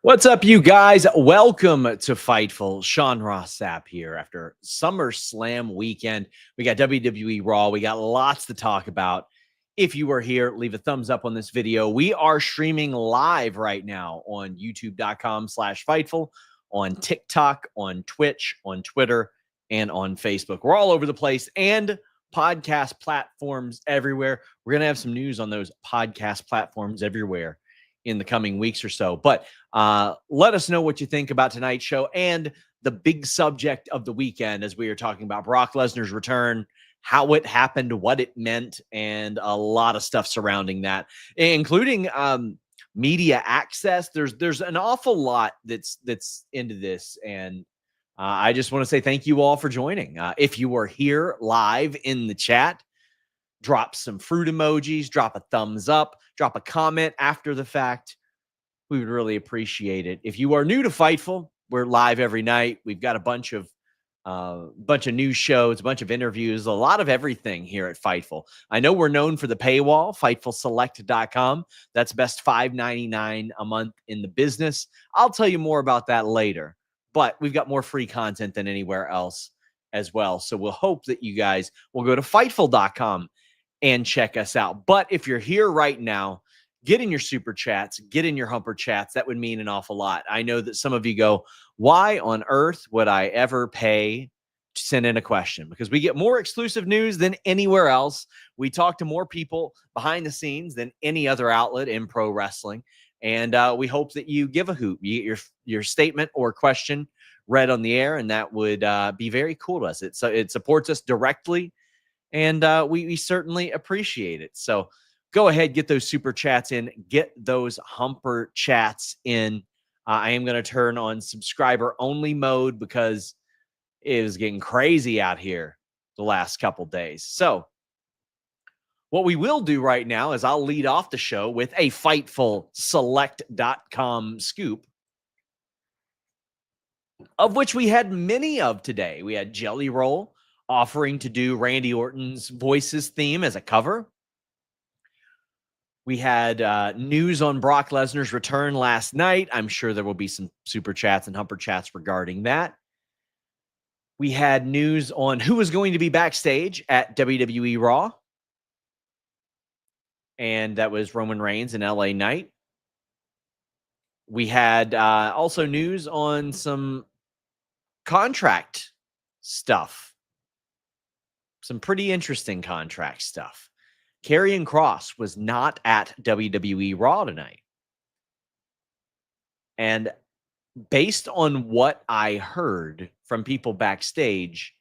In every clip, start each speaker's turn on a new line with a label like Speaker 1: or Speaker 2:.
Speaker 1: What's up, you guys? Welcome to Fightful. Ross Sapp here after SummerSlam weekend. We got WWE Raw. We got lots to talk about. If you are here, leave a thumbs up on this video. We are streaming live right now on youtube.com/Fightful, on TikTok, on Twitch, on Twitter, and on Facebook. We're all over the place and podcast platforms everywhere. We're going to have some news on those podcast platforms everywhere in the coming weeks or so. But let us know what you think about tonight's show and the big subject of the weekend as we are talking about Brock Lesnar's return, how it happened, what it meant, and a lot of stuff surrounding that, including media access. There's an awful lot that's into this, and I just want to say thank you all for joining. If you are here live in the chat, drop some fruit emojis, drop a thumbs up, drop a comment after the fact. We would really appreciate it. If you are new to Fightful, we're live every night. We've got a bunch of news shows, a bunch of interviews, a lot of everything here at Fightful. I know we're known for the paywall, FightfulSelect.com. That's best $5.99 a month in the business. I'll tell you more about that later, but we've got more free content than anywhere else as well. So we'll hope that you guys will go to Fightful.com and check us out. But if you're here right now, get in your super chats, get in your humper chats. That would mean an awful lot. I know that some of you go, why on earth would I ever pay to send in a question? Because we get more exclusive news than anywhere else. We talk to more people behind the scenes than any other outlet in pro wrestling. And we hope that you give a hoot. You get your statement or question read on the air, and that would be very cool to us. It supports us directly, and we certainly appreciate it. So go ahead, get those super chats in, get those humper chats in. I am going to turn on subscriber only mode because it is getting crazy out here the last couple days. So what we will do right now is I'll lead off the show with a FightfulSelect.com scoop, of which we had many of today. We had Jelly Roll offering to do Randy Orton's Voices theme as a cover. We had news on Brock Lesnar's return last night. I'm sure there will be some super chats and humper chats regarding that. We had news on who was going to be backstage at WWE Raw. And that was Roman Reigns and LA Knight. We had also news on some contract stuff. Some pretty interesting contract stuff. Karrion Kross was not at WWE Raw tonight. And based on what I heard from people backstage,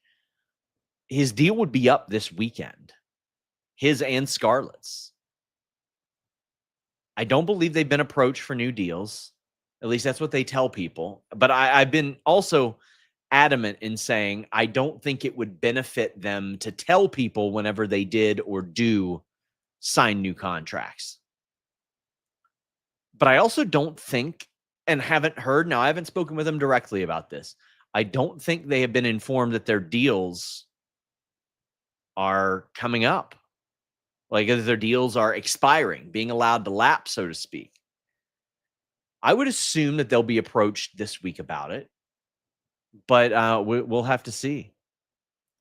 Speaker 1: his deal would be up this weekend. His and Scarlett's. I don't believe they've been approached for new deals. At least that's what they tell people. But I've been also adamant in saying I don't think it would benefit them to tell people whenever they did or do sign new contracts. But I also don't think, and haven't heard, now I haven't spoken with them directly about this, I don't think they have been informed that their deals are coming up. Like their deals are expiring, being allowed to lapse, so to speak. I would assume that they'll be approached this week about it. But we'll have to see.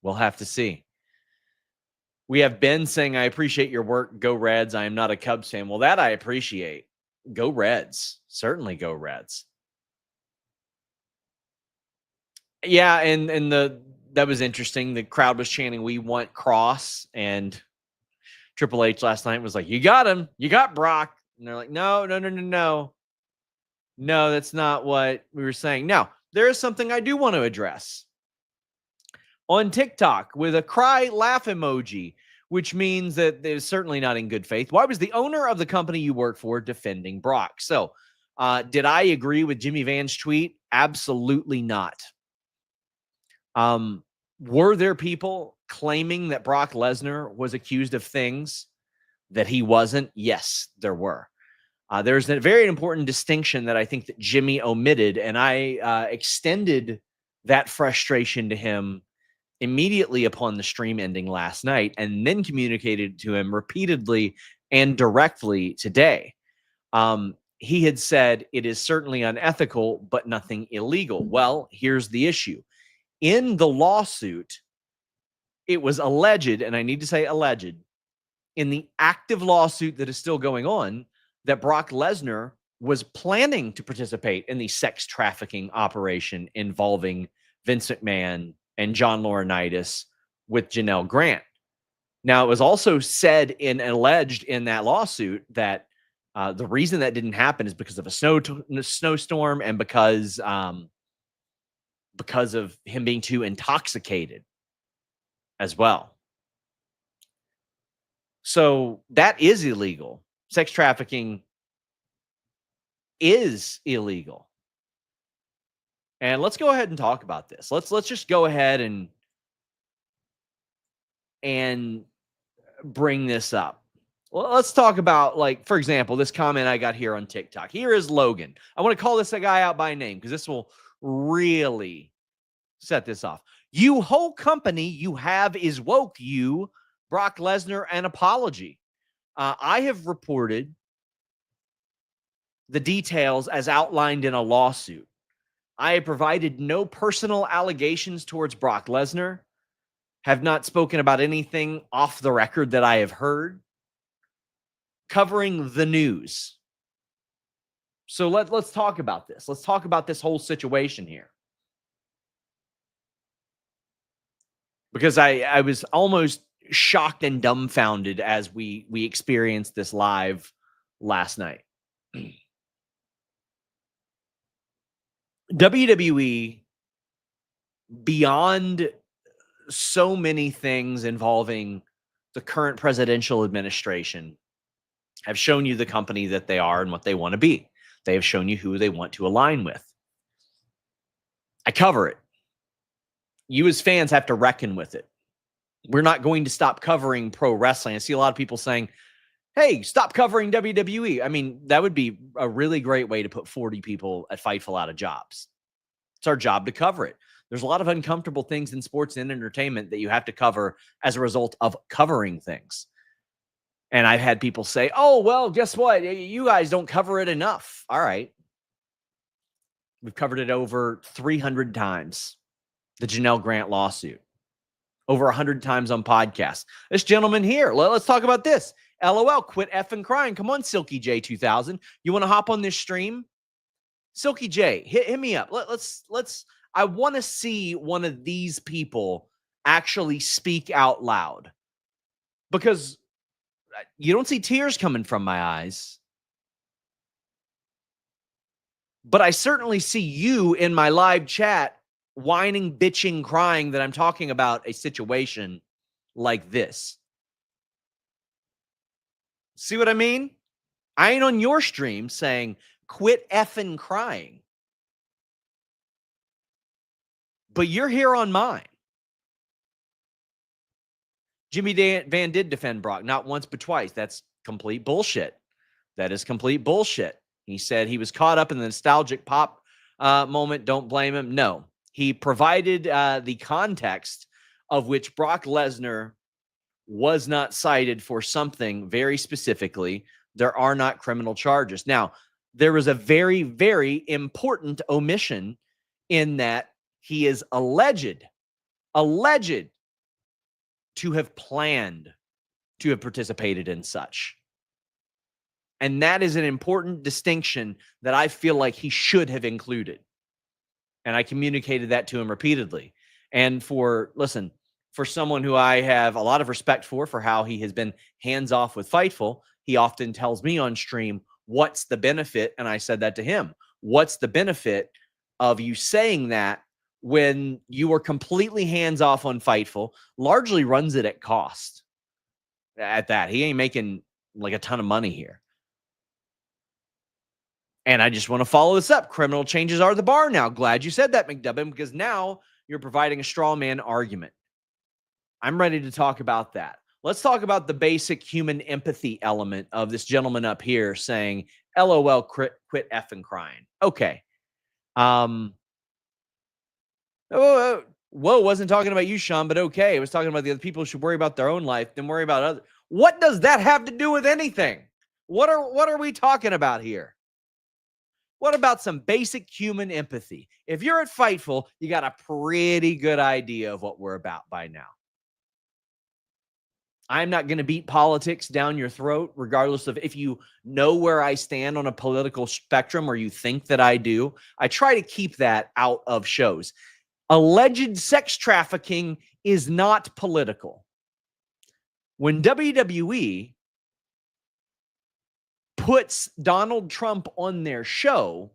Speaker 1: We'll have to see. We have Ben saying, I appreciate your work. Go Reds. I am not a Cubs fan. Well, that I appreciate. Go Reds. Certainly go Reds. Yeah, and that was interesting. The crowd was chanting, we want Kross. And Triple H last night was like, you got him. You got Brock. And they're like, no. No, that's not what we were saying. Now, there is something I do want to address. On TikTok with a cry laugh emoji, which means that they're certainly not in good faith. Why was the owner of the company you work for defending Brock? So, did I agree with Jimmy Van's tweet? Absolutely not. Were there people claiming that Brock Lesnar was accused of things that he wasn't? Yes, there were. There's a very important distinction that I think that Jimmy omitted, and I extended that frustration to him immediately upon the stream ending last night, and then communicated to him repeatedly and directly today. he had said it is certainly unethical, but nothing illegal. Well, here's the issue. In the lawsuit, it was alleged, and I need to say alleged, in the active lawsuit that is still going on, that Brock Lesnar was planning to participate in the sex trafficking operation involving Vince McMahon and John Laurinaitis with Janelle Grant. Now, it was also said and alleged in that lawsuit that the reason that didn't happen is because of a snowstorm and because of him being too intoxicated as well. So that is illegal. Sex trafficking is illegal. And let's go ahead and talk about this. Let's just go ahead and bring this up. Well, let's talk about, like, for example, this comment I got here on TikTok. Here is Logan. I want to call this guy out by name because this will really set this off. You whole company you have is woke, you, Brock Lesnar, an apology. I have reported the details as outlined in a lawsuit. I have provided no personal allegations towards Brock Lesnar, have not spoken about anything off the record that I have heard, covering the news. So let's talk about this. Let's talk about this whole situation here. Because I was almost shocked and dumbfounded as we experienced this live last night. WWE, beyond so many things involving the current presidential administration, have shown you the company that they are and what they want to be. They have shown you who they want to align with. I cover it. You as fans have to reckon with it. We're not going to stop covering pro wrestling. I see a lot of people saying, hey, stop covering WWE. I mean, that would be a really great way to put 40 people at Fightful out of jobs. It's our job to cover it. There's a lot of uncomfortable things in sports and entertainment that you have to cover as a result of covering things. And I've had people say, oh, well, guess what? You guys don't cover it enough. All right. We've covered it over 300 times. The Janelle Grant lawsuit. Over 100 times on podcasts. This gentleman here, let's talk about this. LOL, quit effing crying. Come on, Silky J 2000. You want to hop on this stream? Silky J, hit me up. Let's. I want to see one of these people actually speak out loud. Because you don't see tears coming from my eyes. But I certainly see you in my live chat whining, bitching, crying that I'm talking about a situation like this. See what I mean? I ain't on your stream saying, quit effing crying. But you're here on mine. Jimmy Van did defend Brock, not once but twice. That's complete bullshit. That is complete bullshit. He said he was caught up in the nostalgic pop moment. Don't blame him. No. He provided the context of which Brock Lesnar was not cited for something very specifically. There are not criminal charges. Now, there was a very, very important omission in that he is alleged to have planned to have participated in such. And that is an important distinction that I feel like he should have included. And I communicated that to him repeatedly. And for someone who I have a lot of respect for how he has been hands-off with Fightful, he often tells me on stream, what's the benefit? And I said that to him. What's the benefit of you saying that when you are completely hands-off on Fightful, largely runs it at cost? At that, he ain't making like a ton of money here. And I just want to follow this up. Criminal changes are the bar now. Glad you said that, McDubbin, because now you're providing a straw man argument. I'm ready to talk about that. Let's talk about the basic human empathy element of this gentleman up here saying, LOL, quit effing crying. Okay. Whoa, wasn't talking about you, Sean, but okay. I was talking about the other people who should worry about their own life, then worry about others. What does that have to do with anything? What are we talking about here? What about some basic human empathy? If you're at Fightful, you got a pretty good idea of what we're about by now. I'm not going to beat politics down your throat, regardless of if you know where I stand on a political spectrum or you think that I do. I try to keep that out of shows. Alleged sex trafficking is not political. When WWE puts Donald Trump on their show,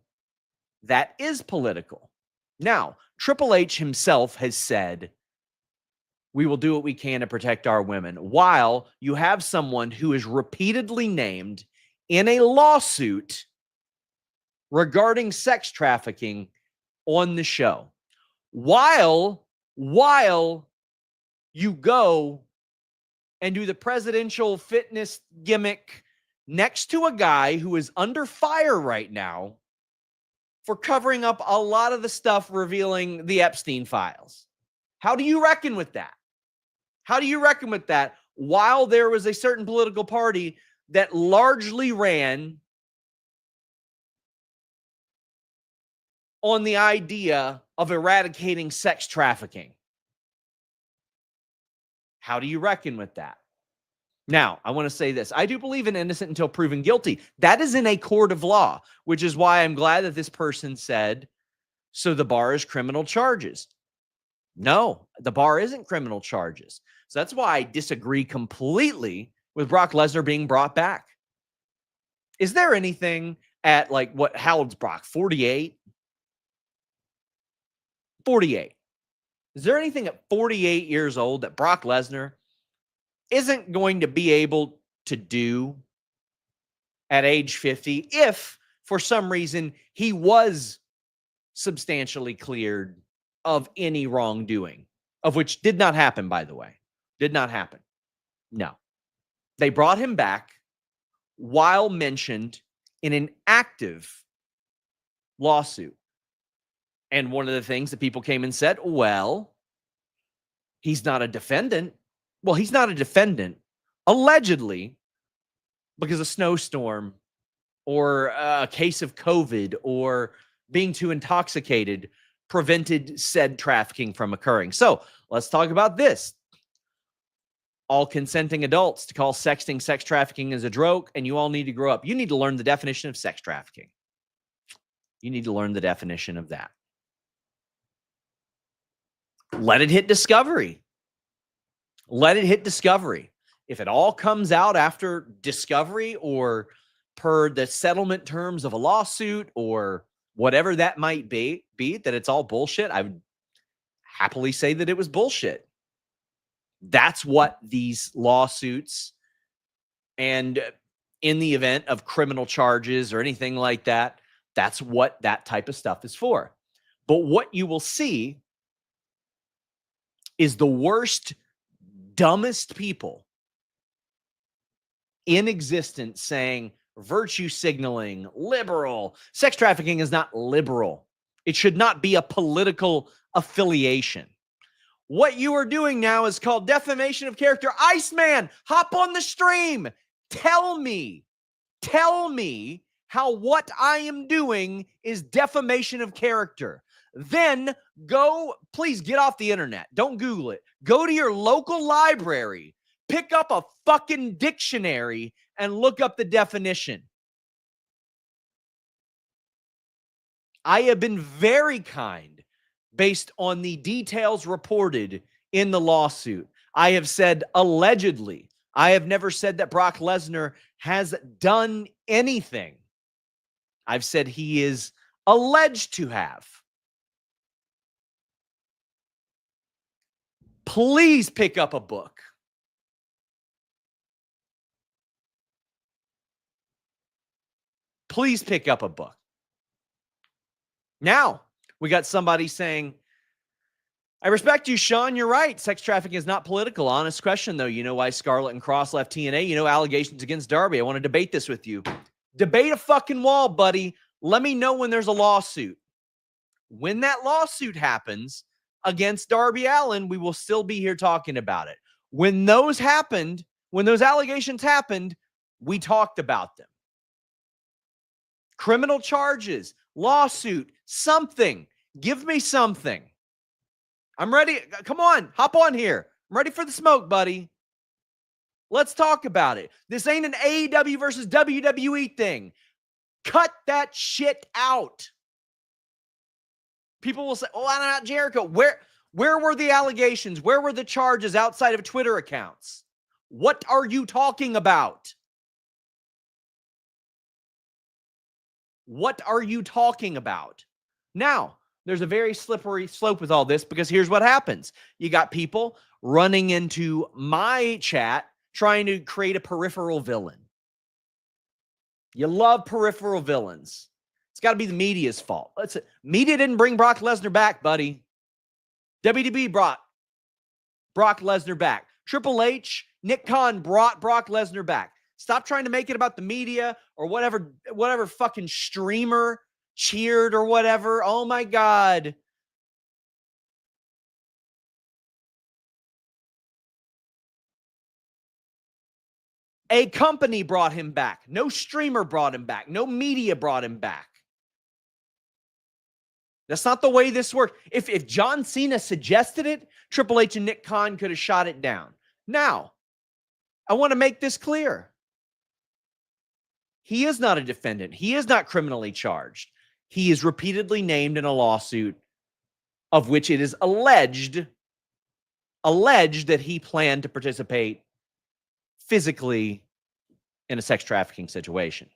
Speaker 1: that is political. Now, Triple H himself has said, we will do what we can to protect our women, while you have someone who is repeatedly named in a lawsuit regarding sex trafficking on the show. While you go and do the presidential fitness gimmick next to a guy who is under fire right now for covering up a lot of the stuff revealing the Epstein files. How do you reckon with that? How do you reckon with that while there was a certain political party that largely ran on the idea of eradicating sex trafficking? How do you reckon with that? Now, I want to say this. I do believe in innocent until proven guilty. That is in a court of law, which is why I'm glad that this person said, so the bar is criminal charges. No, the bar isn't criminal charges. So that's why I disagree completely with Brock Lesnar being brought back. Is there anything at how old's Brock? 48? 48. Is there anything at 48 years old that Brock Lesnar isn't going to be able to do at age 50 if for some reason he was substantially cleared of any wrongdoing, of which did not happen, by the way. Did not happen. No. They brought him back while mentioned in an active lawsuit. And one of the things that people came and said, well, he's not a defendant. Well, he's not a defendant, allegedly, because a snowstorm or a case of COVID or being too intoxicated prevented said trafficking from occurring. So let's talk about this. All consenting adults to call sexting sex trafficking is a joke, and you all need to grow up. You need to learn the definition of sex trafficking. You need to learn the definition of that. Let it hit discovery. Let it hit discovery. If it all comes out after discovery or per the settlement terms of a lawsuit or whatever that might be that it's all bullshit, I would happily say that it was bullshit. That's what these lawsuits, and in the event of criminal charges or anything like that, that's what that type of stuff is for. But what you will see is the worst, dumbest people in existence saying virtue signaling, liberal. Sex trafficking is not liberal. It should not be a political affiliation. What you are doing now is called defamation of character. Iceman, hop on the stream. Tell me how what I am doing is defamation of character. Then go, please get off the internet. Don't Google it. Go to your local library, pick up a fucking dictionary and look up the definition. I have been very kind based on the details reported in the lawsuit. I have said allegedly. I have never said that Brock Lesnar has done anything. I've said he is alleged to have. Please pick up a book. Please pick up a book. Now, we got somebody saying, I respect you, Sean. You're right. Sex trafficking is not political. Honest question, though. You know why Scarlett and Cross left TNA? You know allegations against Darby. I want to debate this with you. Debate a fucking wall, buddy. Let me know when there's a lawsuit. When that lawsuit happens against Darby Allin, we will still be here talking about it. When those happened, when those allegations happened, we talked about them. criminal charges, lawsuit, something. Give me something. I'm ready. Come on, hop on here. I'm ready for the smoke, buddy. Let's talk about it. This ain't an AEW versus WWE thing. Cut that shit out. People will say, "Oh, I'm not Jericho." Where were the allegations? Where were the charges outside of Twitter accounts? What are you talking about? What are you talking about? Now, there's a very slippery slope with all this because here's what happens. You got people running into my chat trying to create a peripheral villain. You love peripheral villains. It's got to be the media's fault. Media didn't bring Brock Lesnar back, buddy. WWE brought Brock Lesnar back. Triple H, Nick Khan brought Brock Lesnar back. Stop trying to make it about the media or whatever fucking streamer cheered or whatever. Oh my God. A company brought him back. No streamer brought him back. No media brought him back. That's not the way this works. If John Cena suggested it, Triple H and Nick Khan could have shot it down. Now, I want to make this clear. He is not a defendant. He is not criminally charged. He is repeatedly named in a lawsuit of which it is alleged that he planned to participate physically in a sex trafficking situation.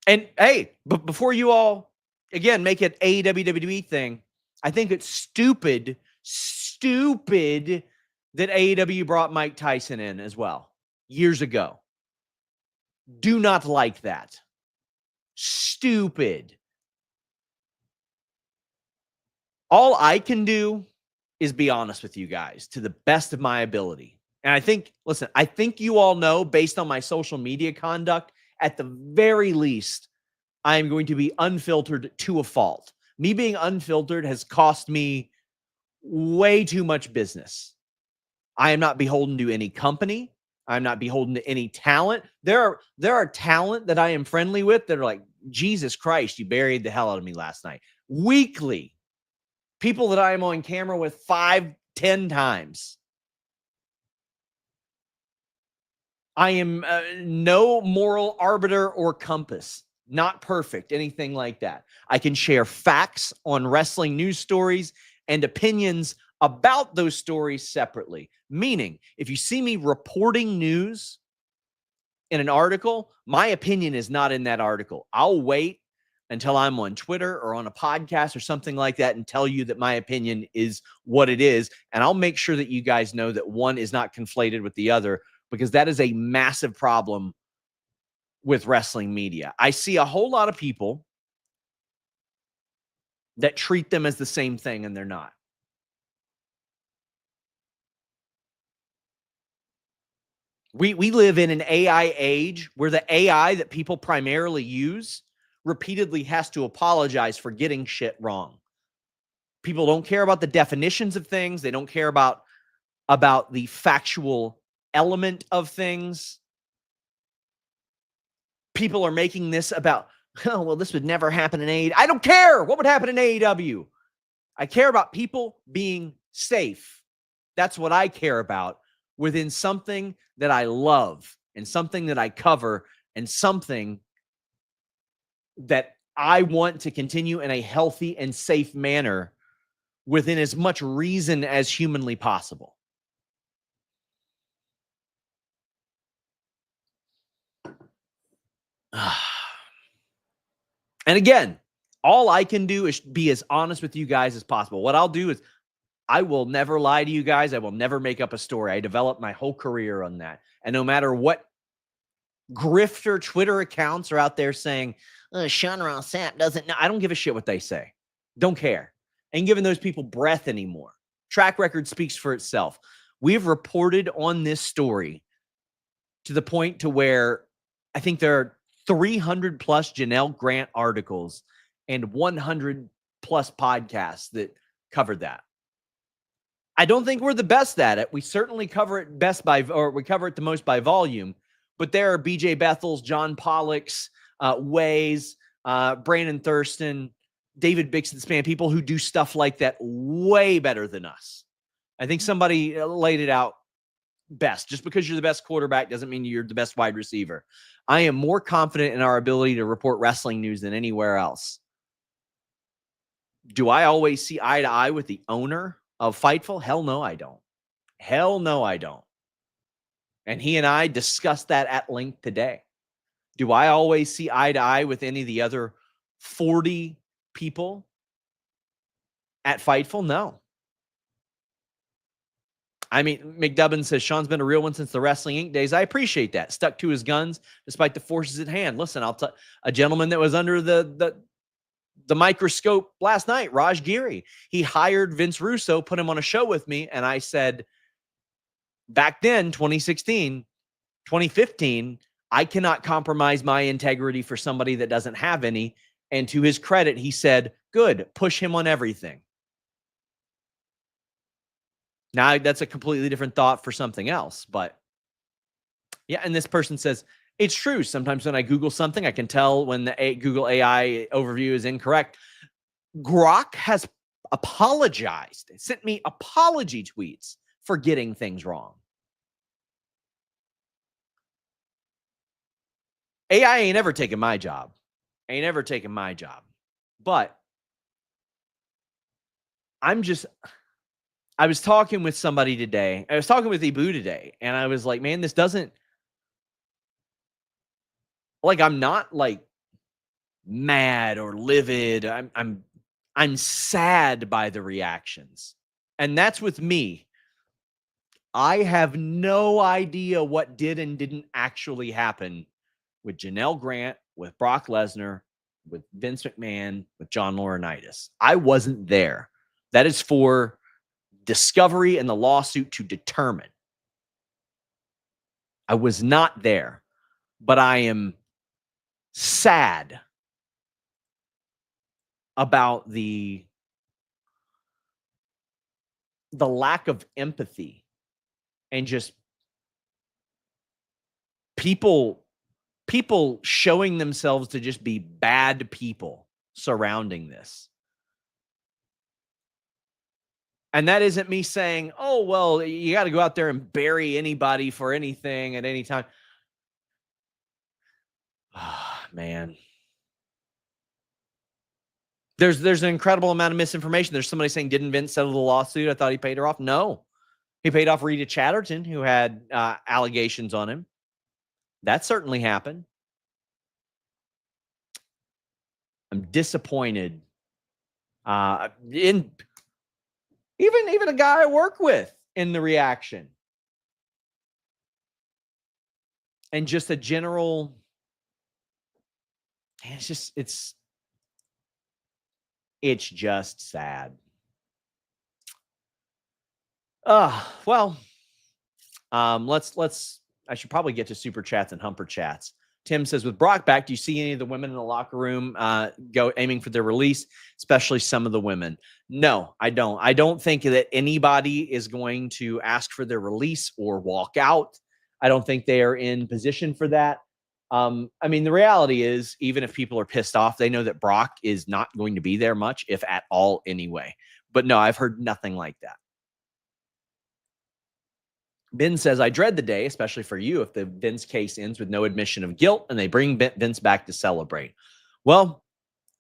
Speaker 1: And hey, but before you all, again, make it a WWE thing, I think it's stupid that AEW brought Mike Tyson in as well years ago. Do not like that. Stupid. All I can do is be honest with you guys to the best of my ability. And I think you all know based on my social media conduct, at the very least, I am going to be unfiltered to a fault. Me being unfiltered has cost me way too much business. I am not beholden to any company. I'm not beholden to any talent. There are talent that I am friendly with that are like, Jesus Christ, you buried the hell out of me last night. Weekly. People that I am on camera with 5-10 times. I am no moral arbiter or compass. Not perfect, anything like that. I can share facts on wrestling news stories and opinions about those stories separately. Meaning, if you see me reporting news in an article, my opinion is not in that article. I'll wait until I'm on Twitter or on a podcast or something like that and tell you that my opinion is what it is. And I'll make sure that you guys know that one is not conflated with the other, because that is a massive problem with wrestling media. I see a whole lot of people that treat them as the same thing, and they're not. We live in an AI age where the AI that people primarily use repeatedly has to apologize for getting shit wrong. People don't care about the definitions of things. They don't care about the factual element of things. People are making this about, oh, well, this would never happen in AEW. I don't care what would happen in AEW. I care about people being safe. That's what I care about within something that I love and something that I cover and something that I want to continue in a healthy and safe manner within as much reason as humanly possible. And again, all I can do is be as honest with you guys as possible. What I'll do is I will never lie to you guys. I will never make up a story. I developed my whole career on that. And no matter what grifter Twitter accounts are out there saying, Sean Ross Sapp doesn't know. I don't give a shit what they say. Don't care. Ain't giving those people breath anymore. Track record speaks for itself. We've reported on this story to the point to where I think there are 300 plus Janelle Grant articles and 100 plus podcasts that covered that. I don't think we're the best at it. We certainly cover it we cover it the most by volume. But there are BJ Bethels, John Pollocks, Ways, Brandon Thurston, David Bixenspan, people who do stuff like that way better than us. I think somebody laid it out best. Just because you're the best quarterback doesn't mean you're the best wide receiver. I am more confident in our ability to report wrestling news than anywhere else. Do I always see eye to eye with the owner of Fightful? Hell no, I don't. Hell no, I don't. And he and I discussed that at length today. Do I always see eye to eye with any of the other 40 people at Fightful? No. I mean, McDubbin says, Sean's been a real one since the Wrestling Inc. days. I appreciate that. Stuck to his guns despite the forces at hand. Listen, I'll tell a gentleman that was under the microscope last night, Raj Giri. He hired Vince Russo, put him on a show with me, and I said, back then, 2016, 2015, I cannot compromise my integrity for somebody that doesn't have any. And to his credit, he said, good, push him on everything. Now, that's a completely different thought for something else. But yeah, and this person says, it's true. Sometimes when I Google something, I can tell when the Google AI overview is incorrect. Grok has apologized, sent me apology tweets for getting things wrong. AI ain't ever taken my job. Ain't ever taken my job. But I was talking with somebody today. I was talking with Ibu today, and I was like, man, this doesn't, like, I'm not like mad or livid. I'm sad by the reactions. And that's with me. I have no idea what did and didn't actually happen with Janelle Grant, with Brock Lesnar, with Vince McMahon, with John Laurinaitis. I wasn't there. That is for Discovery and the lawsuit to determine. I was not there, but I am sad about the lack of empathy and just people showing themselves to just be bad people surrounding this. And that isn't me saying, oh, well, you got to go out there and bury anybody for anything at any time. Oh, man. There's an incredible amount of misinformation. There's somebody saying, didn't Vince settle the lawsuit? I thought he paid her off. No. He paid off Rita Chatterton, who had allegations on him. That certainly happened. I'm disappointed in even a guy I work with in the reaction. And just a general, it's just sad. Well, I should probably get to super chats and humper chats. Tim says, with Brock back, do you see any of the women in the locker room go aiming for their release, especially some of the women? No, I don't. I don't think that anybody is going to ask for their release or walk out. I don't think they are in position for that. I mean, the reality is, even if people are pissed off, they know that Brock is not going to be there much, if at all, anyway. But no, I've heard nothing like that. Ben says, I dread the day, especially for you, if the Vince case ends with no admission of guilt and they bring Vince back to celebrate. Well,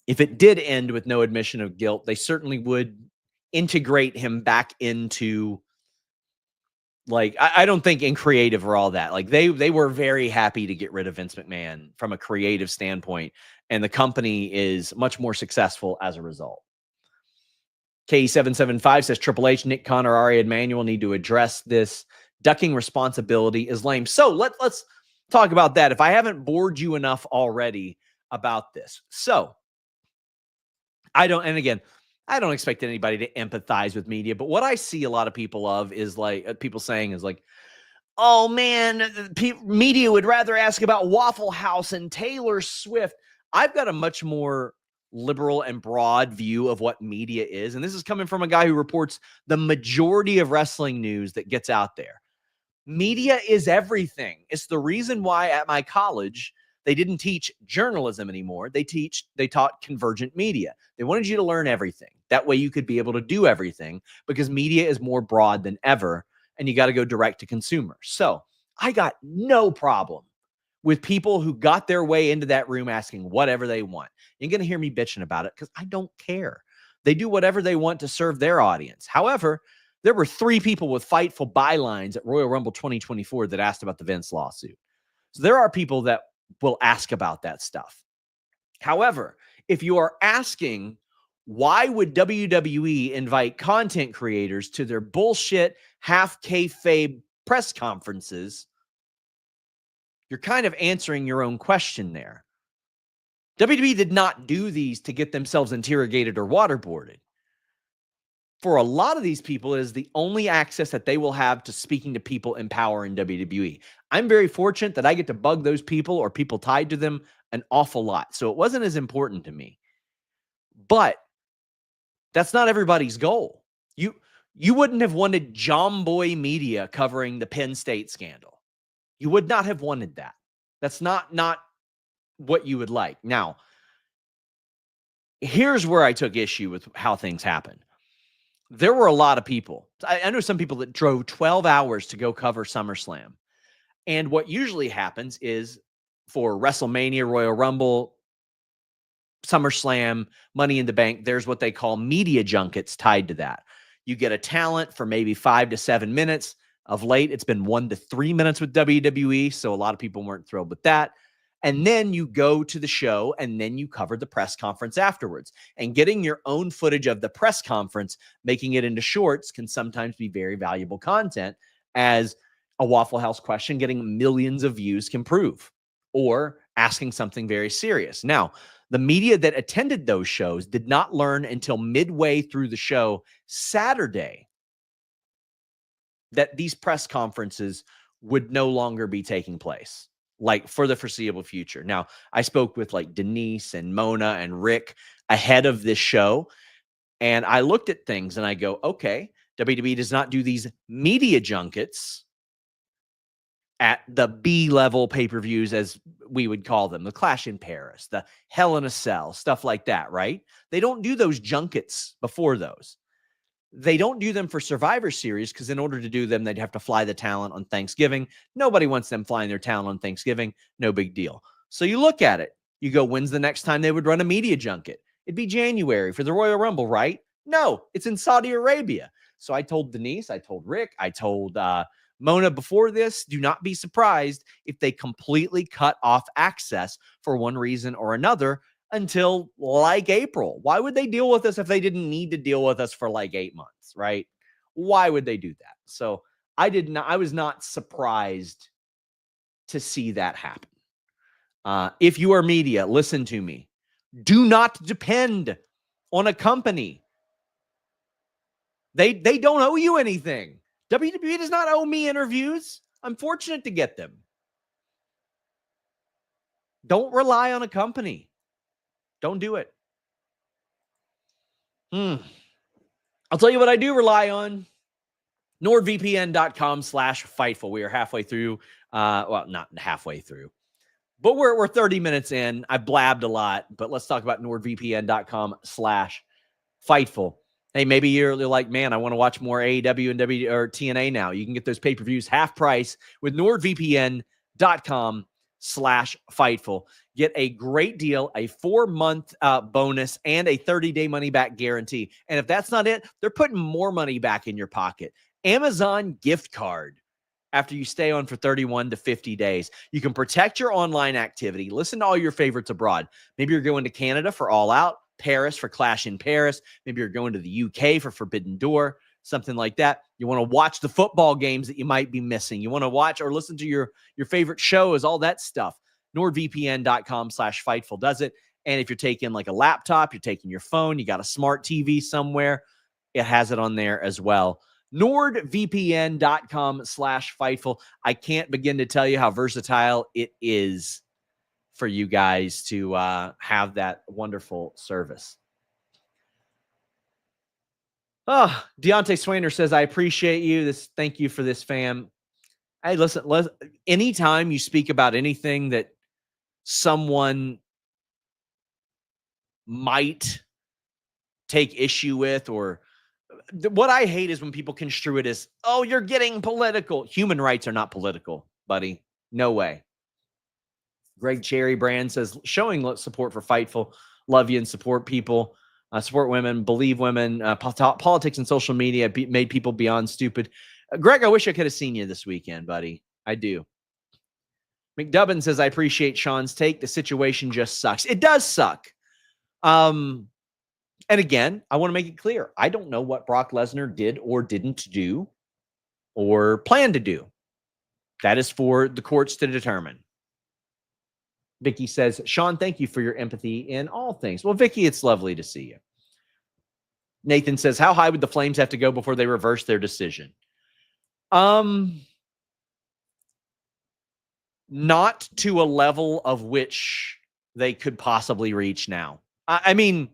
Speaker 1: if it did end with no admission of guilt, they certainly would integrate him back into, like, I don't think in creative or all that. Like, they were very happy to get rid of Vince McMahon from a creative standpoint, and the company is much more successful as a result. K775 says, Triple H, Nick Khan, or Ari Emanuel need to address this. Ducking responsibility is lame. So let's talk about that, if I haven't bored you enough already about this. So I don't expect anybody to empathize with media, but what I see a lot of people of is like people saying is like, oh man, media would rather ask about Waffle House and Taylor Swift. I've got a much more liberal and broad view of what media is. And this is coming from a guy who reports the majority of wrestling news that gets out there. Media is everything. It's the reason why at my college, they didn't teach journalism anymore. They taught convergent media. They wanted you to learn everything. That way you could be able to do everything, because media is more broad than ever, and you got to go direct to consumer. So I got no problem with people who got their way into that room asking whatever they want. You're going to hear me bitching about it because I don't care. They do whatever they want to serve their audience. However, there were 3 people with Fightful bylines at Royal Rumble 2024 that asked about the Vince lawsuit. So there are people that will ask about that stuff. However, if you are asking, why would WWE invite content creators to their bullshit half kayfabe press conferences, you're kind of answering your own question there. WWE did not do these to get themselves interrogated or waterboarded. For a lot of these people, it is the only access that they will have to speaking to people in power in WWE. I'm very fortunate that I get to bug those people or people tied to them an awful lot. So it wasn't as important to me. But that's not everybody's goal. You wouldn't have wanted John Boy Media covering the Penn State scandal. You would not have wanted that. That's not what you would like. Now, here's where I took issue with how things happen. There were a lot of people. I know some people that drove 12 hours to go cover SummerSlam. And what usually happens is for WrestleMania, Royal Rumble, SummerSlam, Money in the Bank, there's what they call media junkets tied to that. You get a talent for maybe 5 to 7 minutes. Of late, it's been 1 to 3 minutes with WWE, so a lot of people weren't thrilled with that. And then you go to the show, and then you cover the press conference afterwards. And getting your own footage of the press conference, making it into shorts, can sometimes be very valuable content, as a Waffle House question getting millions of views can prove, or asking something very serious. Now, the media that attended those shows did not learn until midway through the show Saturday that these press conferences would no longer be taking place, like for the foreseeable future. Now, I spoke with like Denise and Mona and Rick ahead of this show, and I looked at things and I go, okay, WWE does not do these media junkets at the B-level pay-per-views, as we would call them, the Clash in Paris, the Hell in a Cell, stuff like that, right? They don't do those junkets before those. They don't do them for Survivor Series because in order to do them, they'd have to fly the talent on Thanksgiving. Nobody wants them flying their talent on Thanksgiving. No big deal. So you look at it. You go, when's the next time they would run a media junket? It'd be January for the Royal Rumble, right? No, it's in Saudi Arabia. So I told Denise, I told Rick, I told Mona before this, do not be surprised if they completely cut off access for one reason or another until like April. Why would they deal with us if they didn't need to deal with us for like 8 months, right? Why would they do that? So I was not surprised to see that happen. If you are media, listen to me. Do not depend on a company. They don't owe you anything. WWE does not owe me interviews. I'm fortunate to get them. Don't rely on a company. Don't do it. I'll tell you what I do rely on. NordVPN.com/Fightful. We are halfway through. Well, not halfway through, but we're 30 minutes in. I blabbed a lot, but let's talk about NordVPN.com/Fightful. Hey, maybe you're like, man, I want to watch more AEW and TNA now. You can get those pay-per-views half price with NordVPN.com/Fightful. Get a great deal, a 4-month bonus, and a 30-day money-back guarantee. And if that's not it, they're putting more money back in your pocket. Amazon gift card after you stay on for 31 to 50 days. You can protect your online activity. Listen to all your favorites abroad. Maybe you're going to Canada for All Out, Paris for Clash in Paris. Maybe you're going to the UK for Forbidden Door, something like that. You want to watch the football games that you might be missing. You want to watch or listen to your favorite shows, all that stuff. NordVPN.com/Fightful does it. And if you're taking like a laptop, you're taking your phone, you got a smart TV somewhere, it has it on there as well. NordVPN.com/Fightful. I can't begin to tell you how versatile it is for you guys to have that wonderful service. Oh, Deontay Swainer says, I appreciate you. Thank you for this, fam. Hey, listen, anytime you speak about anything that someone might take issue with, or what I hate is when people construe it as, oh, you're getting political. Human rights are not political, buddy. No way. Greg Cherry Brand says, showing support for Fightful. Love you and support people. Support women, believe women. Politics and social media made people beyond stupid. Greg, I wish I could have seen you this weekend, buddy. I do. McDubbin says, I appreciate Sean's take. The situation just sucks. It does suck. And again, I want to make it clear. I don't know what Brock Lesnar did or didn't do or plan to do. That is for the courts to determine. Vicky says, Sean, thank you for your empathy in all things. Well, Vicky, it's lovely to see you. Nathan says, how high would the Flames have to go before they reverse their decision? Not to a level of which they could possibly reach now. I mean,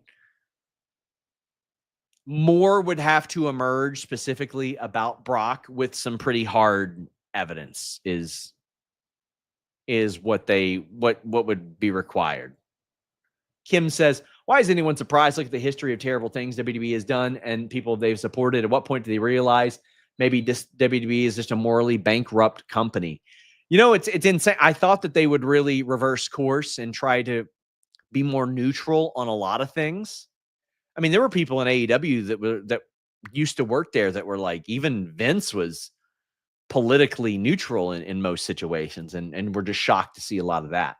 Speaker 1: more would have to emerge specifically about Brock with some pretty hard evidence is what would be required. Kim says, why is anyone surprised? Look at the history of terrible things WWE has done and people they've supported. At what point do they realize maybe this WWE is just a morally bankrupt company? You know, it's insane. I thought that they would really reverse course and try to be more neutral on a lot of things. I mean, there were people in AEW that used to work there that were like, even Vince was politically neutral in most situations, and we're just shocked to see a lot of that.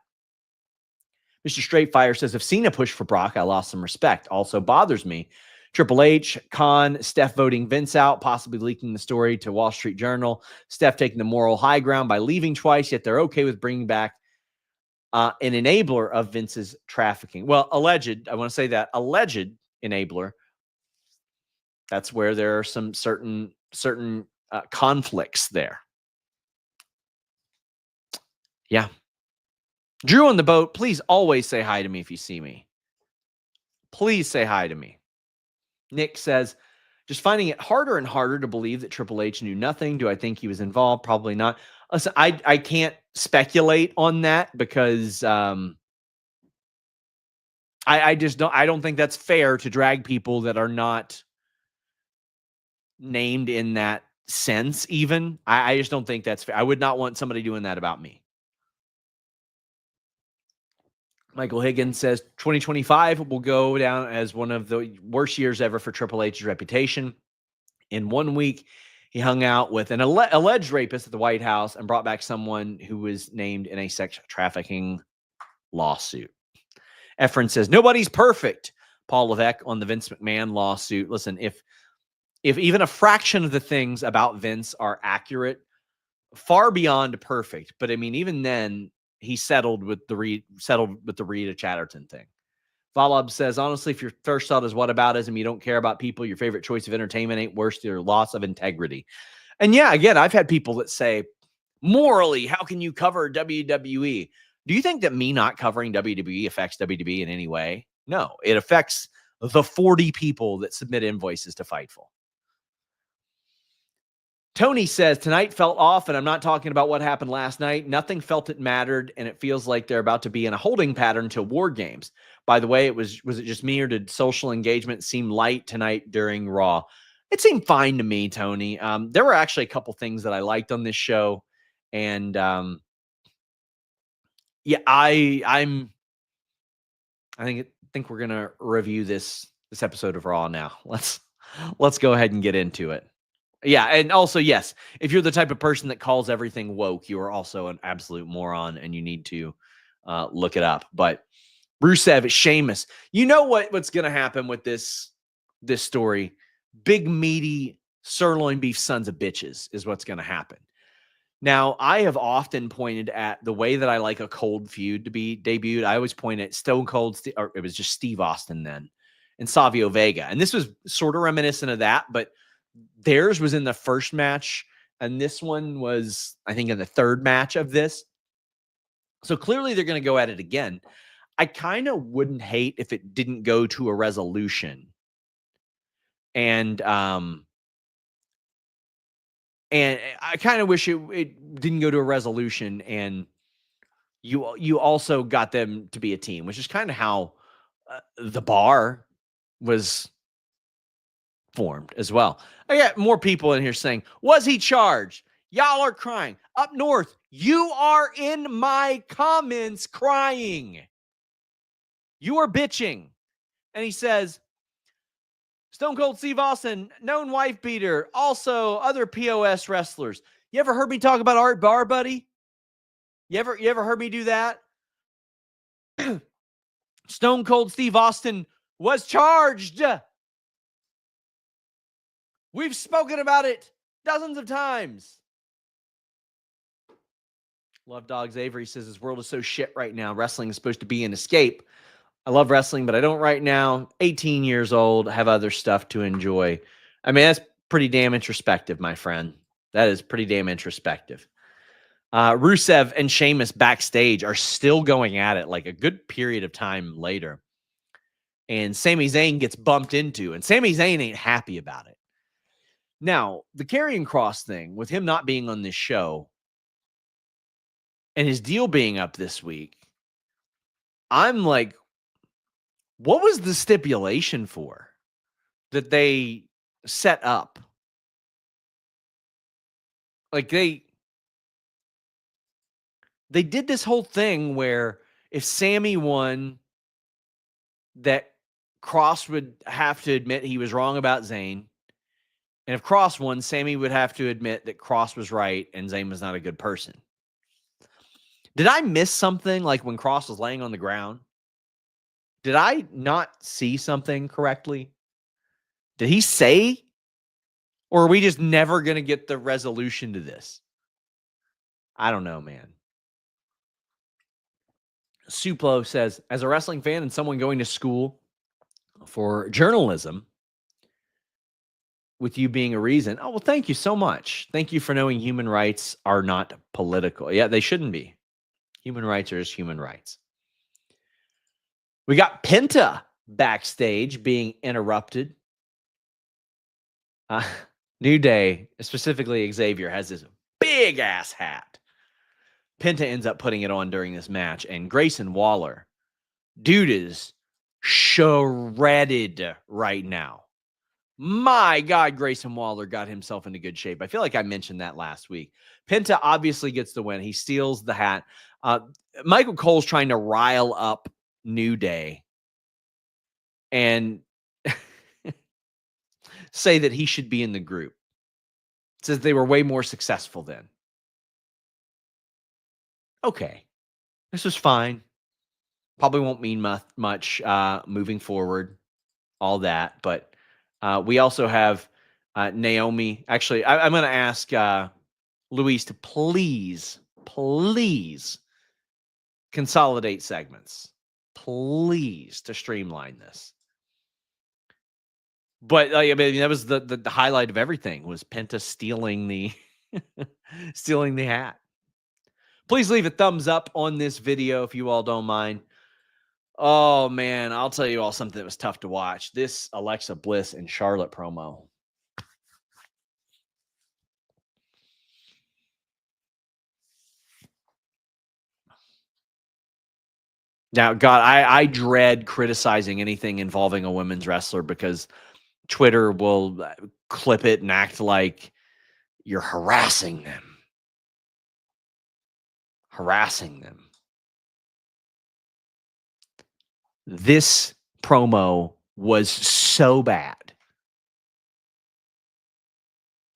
Speaker 1: Mr. Straightfire says, if Cena pushed for Brock, I lost some respect. Also bothers me. Triple H, Khan, Steph voting Vince out, possibly leaking the story to Wall Street Journal. Steph taking the moral high ground by leaving twice, yet they're okay with bringing back an enabler of Vince's trafficking. Well, alleged, I want to say that, alleged enabler. That's where there are some certain conflicts there. Yeah. Drew on the boat, please always say hi to me if you see me. Please say hi to me. Nick says, just finding it harder and harder to believe that Triple H knew nothing. Do I think he was involved? Probably not. Listen, I can't speculate on that because I just don't think that's fair to drag people that are not named in that sense even. I just don't think that's fair. I would not want somebody doing that about me. Michael Higgins says 2025 will go down as one of the worst years ever for Triple H's reputation. In 1 week, he hung out with an alleged rapist at the White House and brought back someone who was named in a sex trafficking lawsuit. Efren says, nobody's perfect. Paul Levesque on the Vince McMahon lawsuit. Listen, if even a fraction of the things about Vince are accurate, far beyond perfect, but I mean, even then, he settled with the Rita Chatterton thing. Valab says, honestly, if your first thought is whataboutism, you don't care about people, your favorite choice of entertainment ain't worse than your loss of integrity. And yeah, again, I've had people that say, morally, how can you cover WWE? Do you think that me not covering WWE affects WWE in any way? No, it affects the 40 people that submit invoices to Fightful. Tony says, tonight felt off, and I'm not talking about what happened last night. Nothing felt it mattered, and it feels like they're about to be in a holding pattern till War Games. By the way, was it just me, or did social engagement seem light tonight during Raw? It seemed fine to me, Tony. There were actually a couple things that I liked on this show, and yeah, I think we're gonna review this episode of Raw now. Let's go ahead and get into it. Yeah, and also, yes, if you're the type of person that calls everything woke, you are also an absolute moron, and you need to look it up. But Rusev, Sheamus, you know what's going to happen with this story? Big, meaty, sirloin beef sons of bitches is what's going to happen. Now, I have often pointed at the way that I like a cold feud to be debuted. I always point at Stone Cold, or it was just Steve Austin then, and Savio Vega. And this was sort of reminiscent of that, but theirs was in the first match, and this one was, I think, in the third match of this. So clearly they're going to go at it again. I kind of wouldn't hate if it didn't go to a resolution. And I kind of wish it didn't go to a resolution, and you also got them to be a team, which is kind of how the bar was formed as well. I got more people in here saying, was he charged? Y'all are crying. Up north, you are in my comments crying. You are bitching. And he says, Stone Cold Steve Austin, known wife beater, also other POS wrestlers. You ever heard me talk about Art Barr, buddy? You ever heard me do that? Stone Cold Steve Austin was charged. We've spoken about it dozens of times. Love Dogs Avery says this world is so shit right now. Wrestling is supposed to be an escape. I love wrestling, but I don't right now. 18 years old, have other stuff to enjoy. I mean, that's pretty damn introspective, my friend. That is pretty damn introspective. Rusev and Sheamus backstage are still going at it like a good period of time later. And Sami Zayn gets bumped into, and Sami Zayn ain't happy about it. Now, the Karrion Kross thing, with him not being on this show and his deal being up this week, I'm like, what was the stipulation for that they set up? Like they did this whole thing where if Sammy won, that Kross would have to admit he was wrong about Zayn. And if Kross won, Sammy would have to admit that Kross was right and Zayn was not a good person. Did I miss something like when Kross was laying on the ground? Did I not see something correctly? Did he say? Or are we just never going to get the resolution to this? I don't know, man. Suplo says, as a wrestling fan and someone going to school for journalism, with you being a reason. Oh, well, thank you so much. Thank you for knowing human rights are not political. Yeah, they shouldn't be. Human rights are just human rights. We got Penta backstage being interrupted. New Day, specifically Xavier, has this big ass hat. Penta ends up putting it on during this match, and Grayson Waller, dude, is shredded right now. My God, Grayson Waller got himself into good shape. I feel like I mentioned that last week. Penta obviously gets the win. He steals the hat. Michael Cole's trying to rile up New Day and say that he should be in the group. Says they were way more successful then. Okay. This was fine. Probably won't mean much moving forward. All that. But we also have Naomi. Actually, I'm going to ask Luis to please consolidate segments. Please, to streamline this. But I mean, that was the highlight of everything was Penta stealing the stealing the hat. Please leave a thumbs up on this video if you all don't mind. Oh man, I'll tell you all something that was tough to watch. This Alexa Bliss and Charlotte promo. Now, God, I dread criticizing anything involving a women's wrestler because Twitter will clip it and act like you're harassing them. This promo was so bad.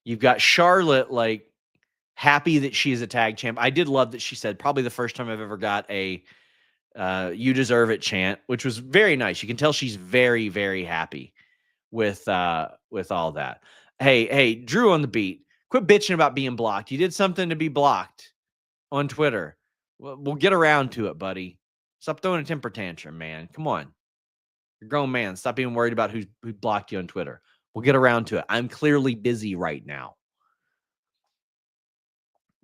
Speaker 1: You've got Charlotte like happy that she is a tag champ. I did love that she said probably the first time I've ever got a you deserve it chant, which was very nice. You can tell she's very, very happy with all that. Hey, Drew on the beat. Quit bitching about being blocked. You did something to be blocked on Twitter. We'll get around to it, buddy. Stop throwing a temper tantrum, man. Come on. You're a grown man. Stop being worried about who blocked you on Twitter. We'll get around to it. I'm clearly busy right now.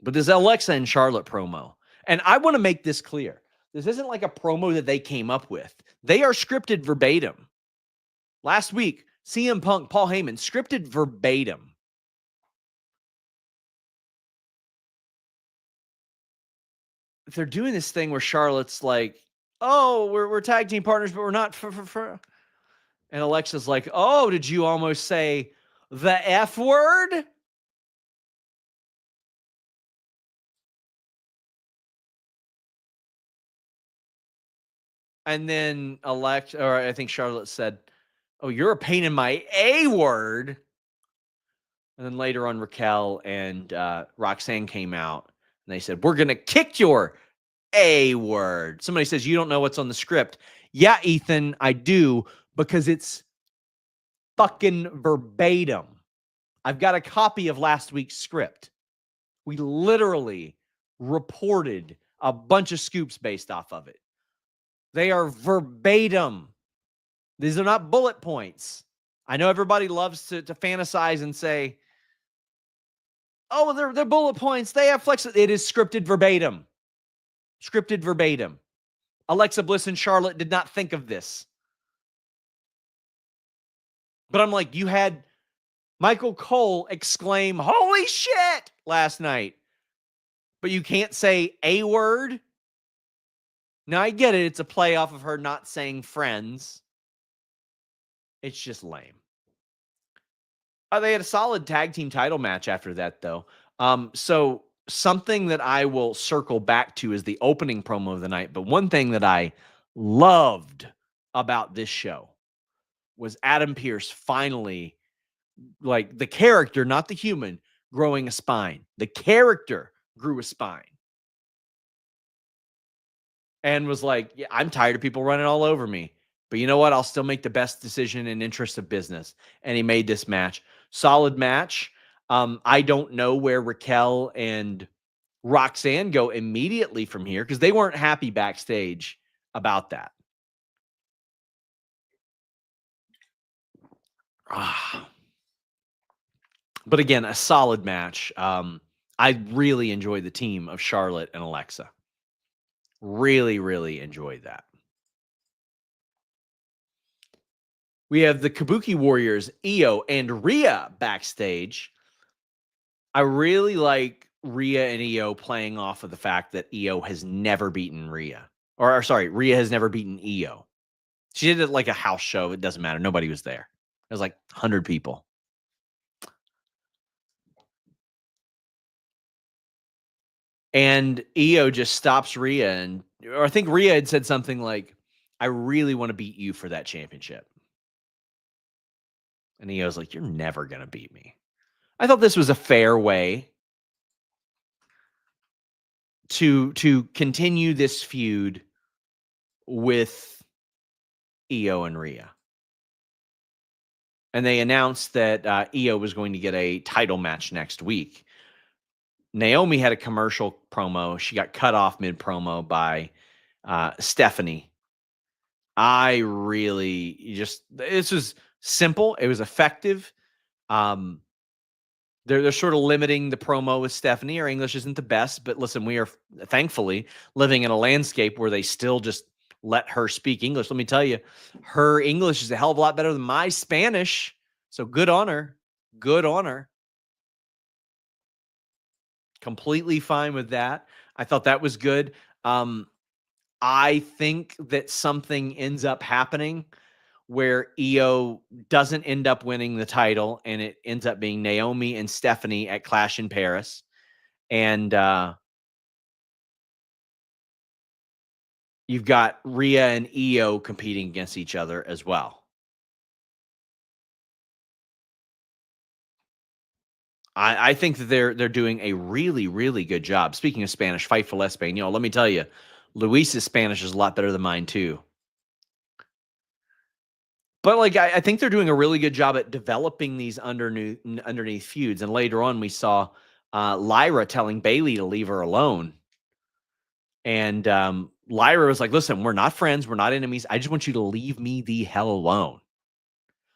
Speaker 1: But this Alexa and Charlotte promo, And I want to make this clear. This isn't like a promo that they came up with. They are scripted verbatim. Last week, CM Punk, Paul Heyman, scripted verbatim. If they're doing this thing where Charlotte's like, oh, we're tag team partners, but we're not. And Alexa's like, oh, did you almost say the F word? And then Alexa, or I think Charlotte said, oh, you're a pain in my A word. And then later on, Raquel and Roxanne came out and they said, we're going to kick your A word. Somebody says, you don't know what's on the script. Yeah, Ethan, I do, because it's fucking verbatim. I've got a copy of last week's script. We literally reported a bunch of scoops based off of it. They are verbatim. These are not bullet points. I know everybody loves to fantasize and say, oh, they're bullet points. They have flex. It is scripted verbatim. Scripted verbatim. Alexa Bliss and Charlotte did not think of this. But I'm like, you had Michael Cole exclaim, holy shit, last night. But you can't say a word. Now, I get it. It's a play off of her not saying friends. It's just lame. They had a solid tag team title match after that, though. So something that I will circle back to is the opening promo of the night. But one thing that I loved about this show was Adam Pearce finally, like the character, not the human, growing a spine. The character grew a spine. And was like, yeah, I'm tired of people running all over me. But you know what? I'll still make the best decision in interest of business. And he made this match. Solid match. I don't know where Raquel and Roxanne go immediately from here because they weren't happy backstage about that. But again, a solid match. I really enjoyed the team of Charlotte and Alexa. Really, really enjoyed that. We have the Kabuki Warriors, Io and Rhea backstage. I really like Rhea and Io playing off of the fact that Io has never beaten Rhea. Or sorry, Rhea has never beaten Io. She did it like a house show. It doesn't matter. Nobody was there. It was like 100 people. And Io just stops Rhea. Or I think Rhea had said something like, I really want to beat you for that championship. And Io's like, you're never going to beat me. I thought this was a fair way to continue this feud with Io and Rhea. And they announced that Io was going to get a title match next week. Naomi had a commercial promo. She got cut off mid-promo by Stephanie. I really this was simple. It was effective. They're sort of limiting the promo with Stephanie. Her English isn't the best, but listen, we are thankfully living in a landscape where they still just let her speak English. Let me tell you, her English is a hell of a lot better than my Spanish. So good on her. Good on her. Completely fine with that. I thought that was good. I think that something ends up happening where Io doesn't end up winning the title and it ends up being Naomi and Stephanie at Clash in Paris. And you've got Rhea and Io competing against each other as well. I think that they're doing a really, really good job. Speaking of Spanish, Fightful Espanol, let me tell you, Luis's Spanish is a lot better than mine too. But like I think they're doing a really good job at developing these underneath feuds. And later on, we saw Lyra telling Bayley to leave her alone. And Lyra was like, listen, we're not friends. We're not enemies. I just want you to leave me the hell alone.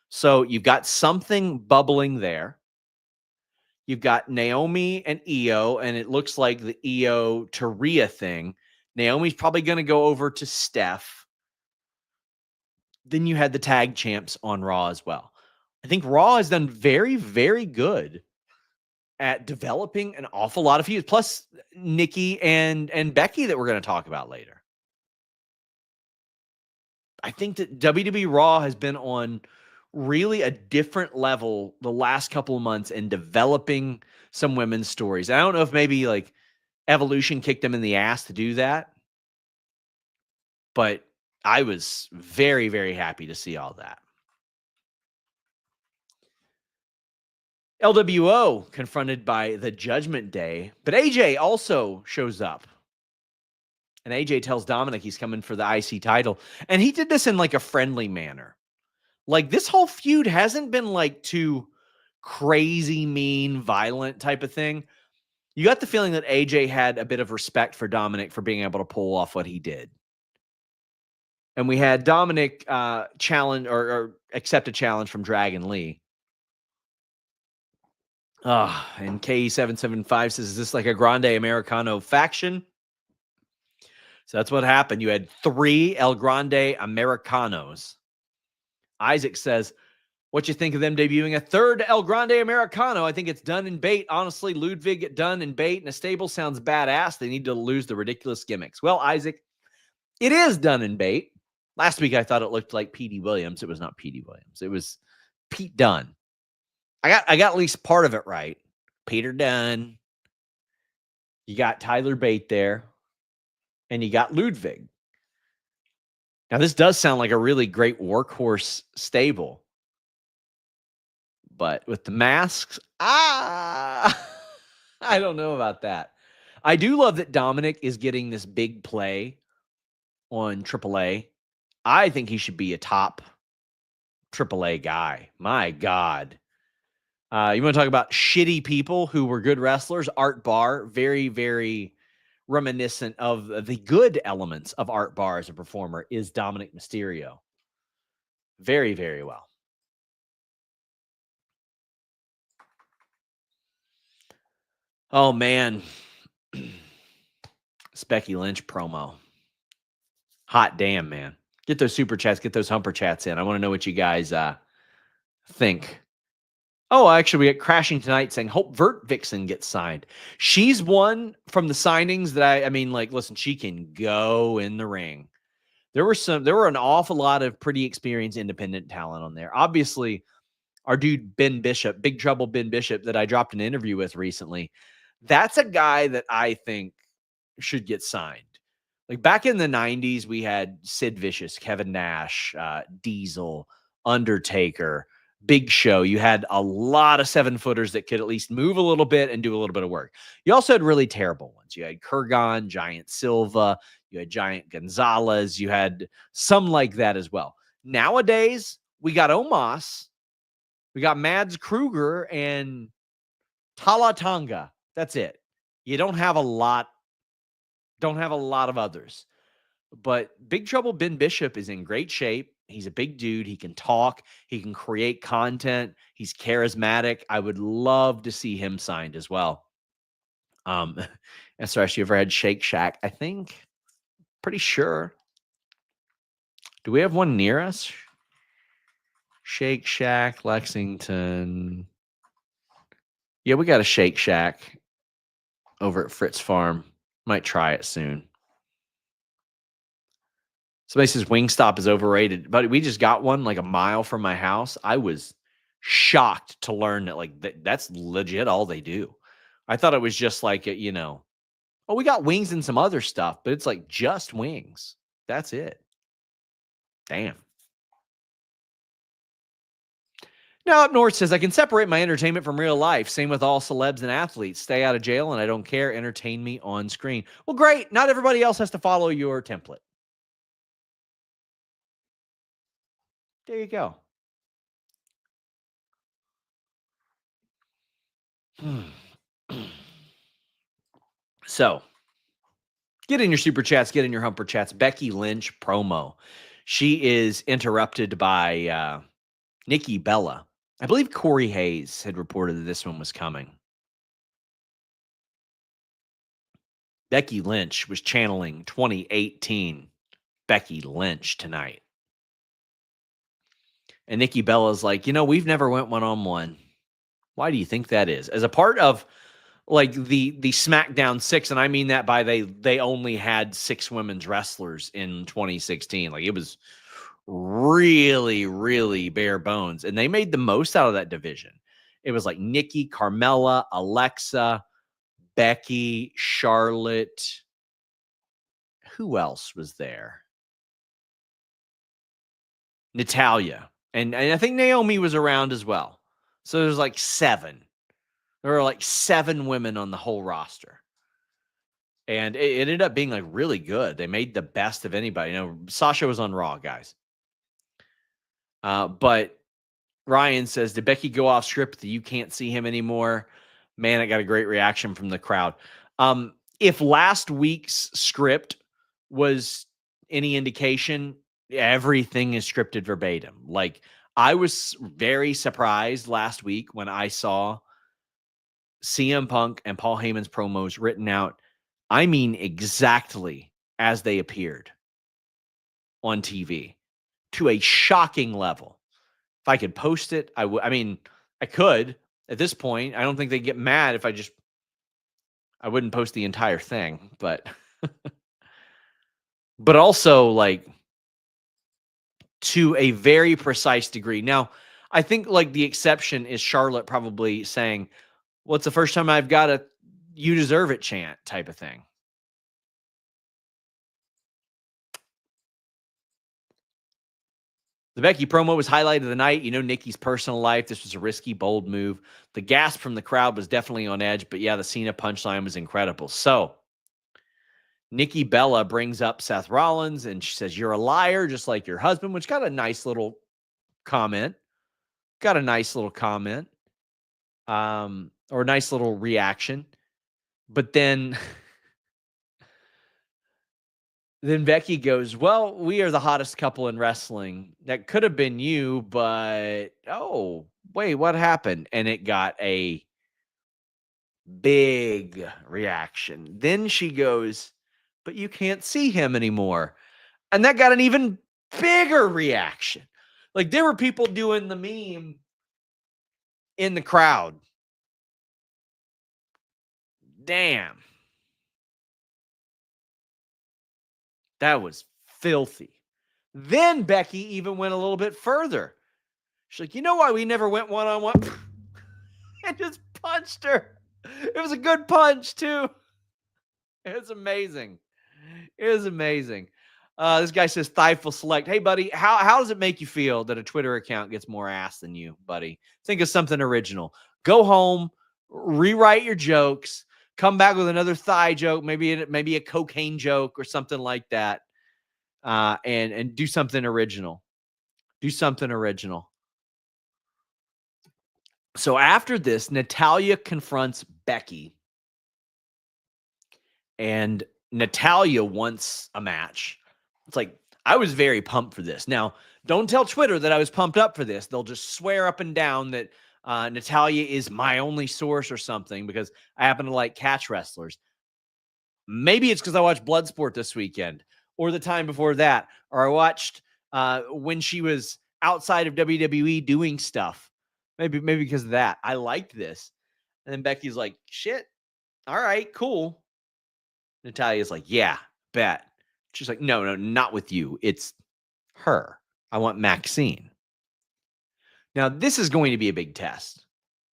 Speaker 1: So you've got something bubbling there. You've got Naomi and Io, and it looks like the Io to Rhea thing. Naomi's probably going to go over to Steph. Then you had the tag champs on Raw as well. I think Raw has done very, very good at developing an awful lot of feuds, plus Nikki and Becky that we're going to talk about later. I think that WWE Raw has been on really a different level the last couple of months in developing some women's stories. I don't know if maybe like Evolution kicked them in the ass to do that, but I was very, very happy to see all that. LWO confronted by the Judgment Day, but AJ also shows up. And AJ tells Dominik he's coming for the IC title. And he did this in like a friendly manner. Like this whole feud hasn't been like too crazy, mean, violent type of thing. You got the feeling that AJ had a bit of respect for Dominik for being able to pull off what he did. And we had Dominik challenge or accept a challenge from Dragon Lee. And KE775 says, is this like a Grande Americano faction? So that's what happened. You had 3 El Grande Americanos. Isaac says, what you think of them debuting a 3rd El Grande Americano? I think it's done in bait. Honestly, Ludwig done in bait in a stable sounds badass. They need to lose the ridiculous gimmicks. Well, Isaac, it is done in bait. Last week, I thought it looked like P.D. Williams. It was not P.D. Williams. It was Pete Dunne. I got at least part of it right. Peter Dunne. You got Tyler Bate there. And you got Ludwig. Now, this does sound like a really great workhorse stable. But with the masks, I don't know about that. I do love that Dominik is getting this big play on AAA. I think he should be a top AAA guy. My God. You want to talk about shitty people who were good wrestlers? Art Barr, very, very reminiscent of the good elements of Art Barr as a performer is Dominik Mysterio. Very, very well. Oh, man. This Becky Lynch promo. Hot damn, man. Get those super chats, get those humper chats in. I want to know what you guys think. Oh, actually, we get Crashing Tonight saying, hope Vert Vixen gets signed. She's one from the signings that I mean, like, listen, she can go in the ring. There were an awful lot of pretty experienced independent talent on there. Obviously, our dude, Ben Bishop, Big Trouble Ben Bishop, that I dropped an interview with recently, that's a guy that I think should get signed. Like back in the 90s, we had Sid Vicious, Kevin Nash, Diesel, Undertaker, Big Show. You had a lot of 7-footers that could at least move a little bit and do a little bit of work. You also had really terrible ones. You had Kurgan, Giant Silva, you had Giant Gonzalez, you had some like that as well. Nowadays, we got Omos, we got Mads Kruger, and Talatanga. That's it. You don't have a lot of others. But Big Trouble Ben Bishop is in great shape. He's a big dude. He can talk. He can create content. He's charismatic. I would love to see him signed as well. SRS, you ever had Shake Shack? I think. Pretty sure. Do we have one near us? Shake Shack, Lexington. Yeah, we got a Shake Shack over at Fritz Farm. Might try it soon. Somebody says Wingstop is overrated, but we just got one like a mile from my house. I was shocked to learn that like that's legit all they do. I thought it was just like, oh, we got wings and some other stuff, but it's like just wings. That's it. Damn. Now, up north says, I can separate my entertainment from real life. Same with all celebs and athletes. Stay out of jail and I don't care. Entertain me on screen. Well, great. Not everybody else has to follow your template. There you go. So, get in your super chats, get in your humper chats. Becky Lynch promo. She is interrupted by Nikki Bella. I believe Corey Hayes had reported that this one was coming. Becky Lynch was channeling 2018 Becky Lynch tonight. And Nikki Bella's like, we've never went one-on-one. Why do you think that is? As a part of like the SmackDown 6, and I mean that by they only had 6 women's wrestlers in 2016. Like, it was really, really bare bones. And they made the most out of that division. It was like Nikki, Carmella, Alexa, Becky, Charlotte. Who else was there? Natalia. And I think Naomi was around as well. So there's like 7. There were like 7 women on the whole roster. And it ended up being like really good. They made the best of anybody. Sasha was on Raw, guys. But Ryan says, did Becky go off script that you can't see him anymore? Man, it got a great reaction from the crowd. If last week's script was any indication, everything is scripted verbatim. Like, I was very surprised last week when I saw CM Punk and Paul Heyman's promos written out, I mean, exactly as they appeared on TV, to a shocking level. If I could post it, I would. I mean, I could at this point. I don't think they'd get mad if I wouldn't post the entire thing, but also like to a very precise degree. Now, I think like the exception is Charlotte probably saying, well, it's the first time I've got a "you deserve it" chant type of thing. The Becky promo was highlight of the night. Nikki's personal life. This was a risky, bold move. The gasp from the crowd was definitely on edge, but yeah, the Cena punchline was incredible. So Nikki Bella brings up Seth Rollins and she says, "You're a liar, just like your husband," which got a nice little comment. Or a nice little reaction. But then Becky goes, "Well, we are the hottest couple in wrestling. That could have been you, but oh, wait, what happened?" And it got a big reaction. Then she goes, "But you can't see him anymore." And that got an even bigger reaction. Like, there were people doing the meme in the crowd. Damn. That was filthy. Then Becky even went a little bit further. She's like, "You know why we never went one-on-one?" And just punched her. It was a good punch, too. It's amazing. It is amazing. This guy says, Fightful Select. Hey, buddy, how does it make you feel that a Twitter account gets more ass than you, buddy? Think of something original. Go home, rewrite your jokes, come back with another thigh joke, maybe a cocaine joke or something like that, and do something original. Do something original. So after this, Natalya confronts Becky, and Natalya wants a match. It's like, I was very pumped for this. Now, don't tell Twitter that I was pumped up for this. They'll just swear up and down that Natalya is my only source or something because I happen to like catch wrestlers. Maybe it's because I watched Bloodsport this weekend or the time before that, or I watched when she was outside of WWE doing stuff. Maybe because of that. I liked this. And then Becky's like, "Shit. All right, cool." Natalya's like, "Yeah, bet." She's like, no, not with you. It's her. I want Maxine. Now, this is going to be a big test.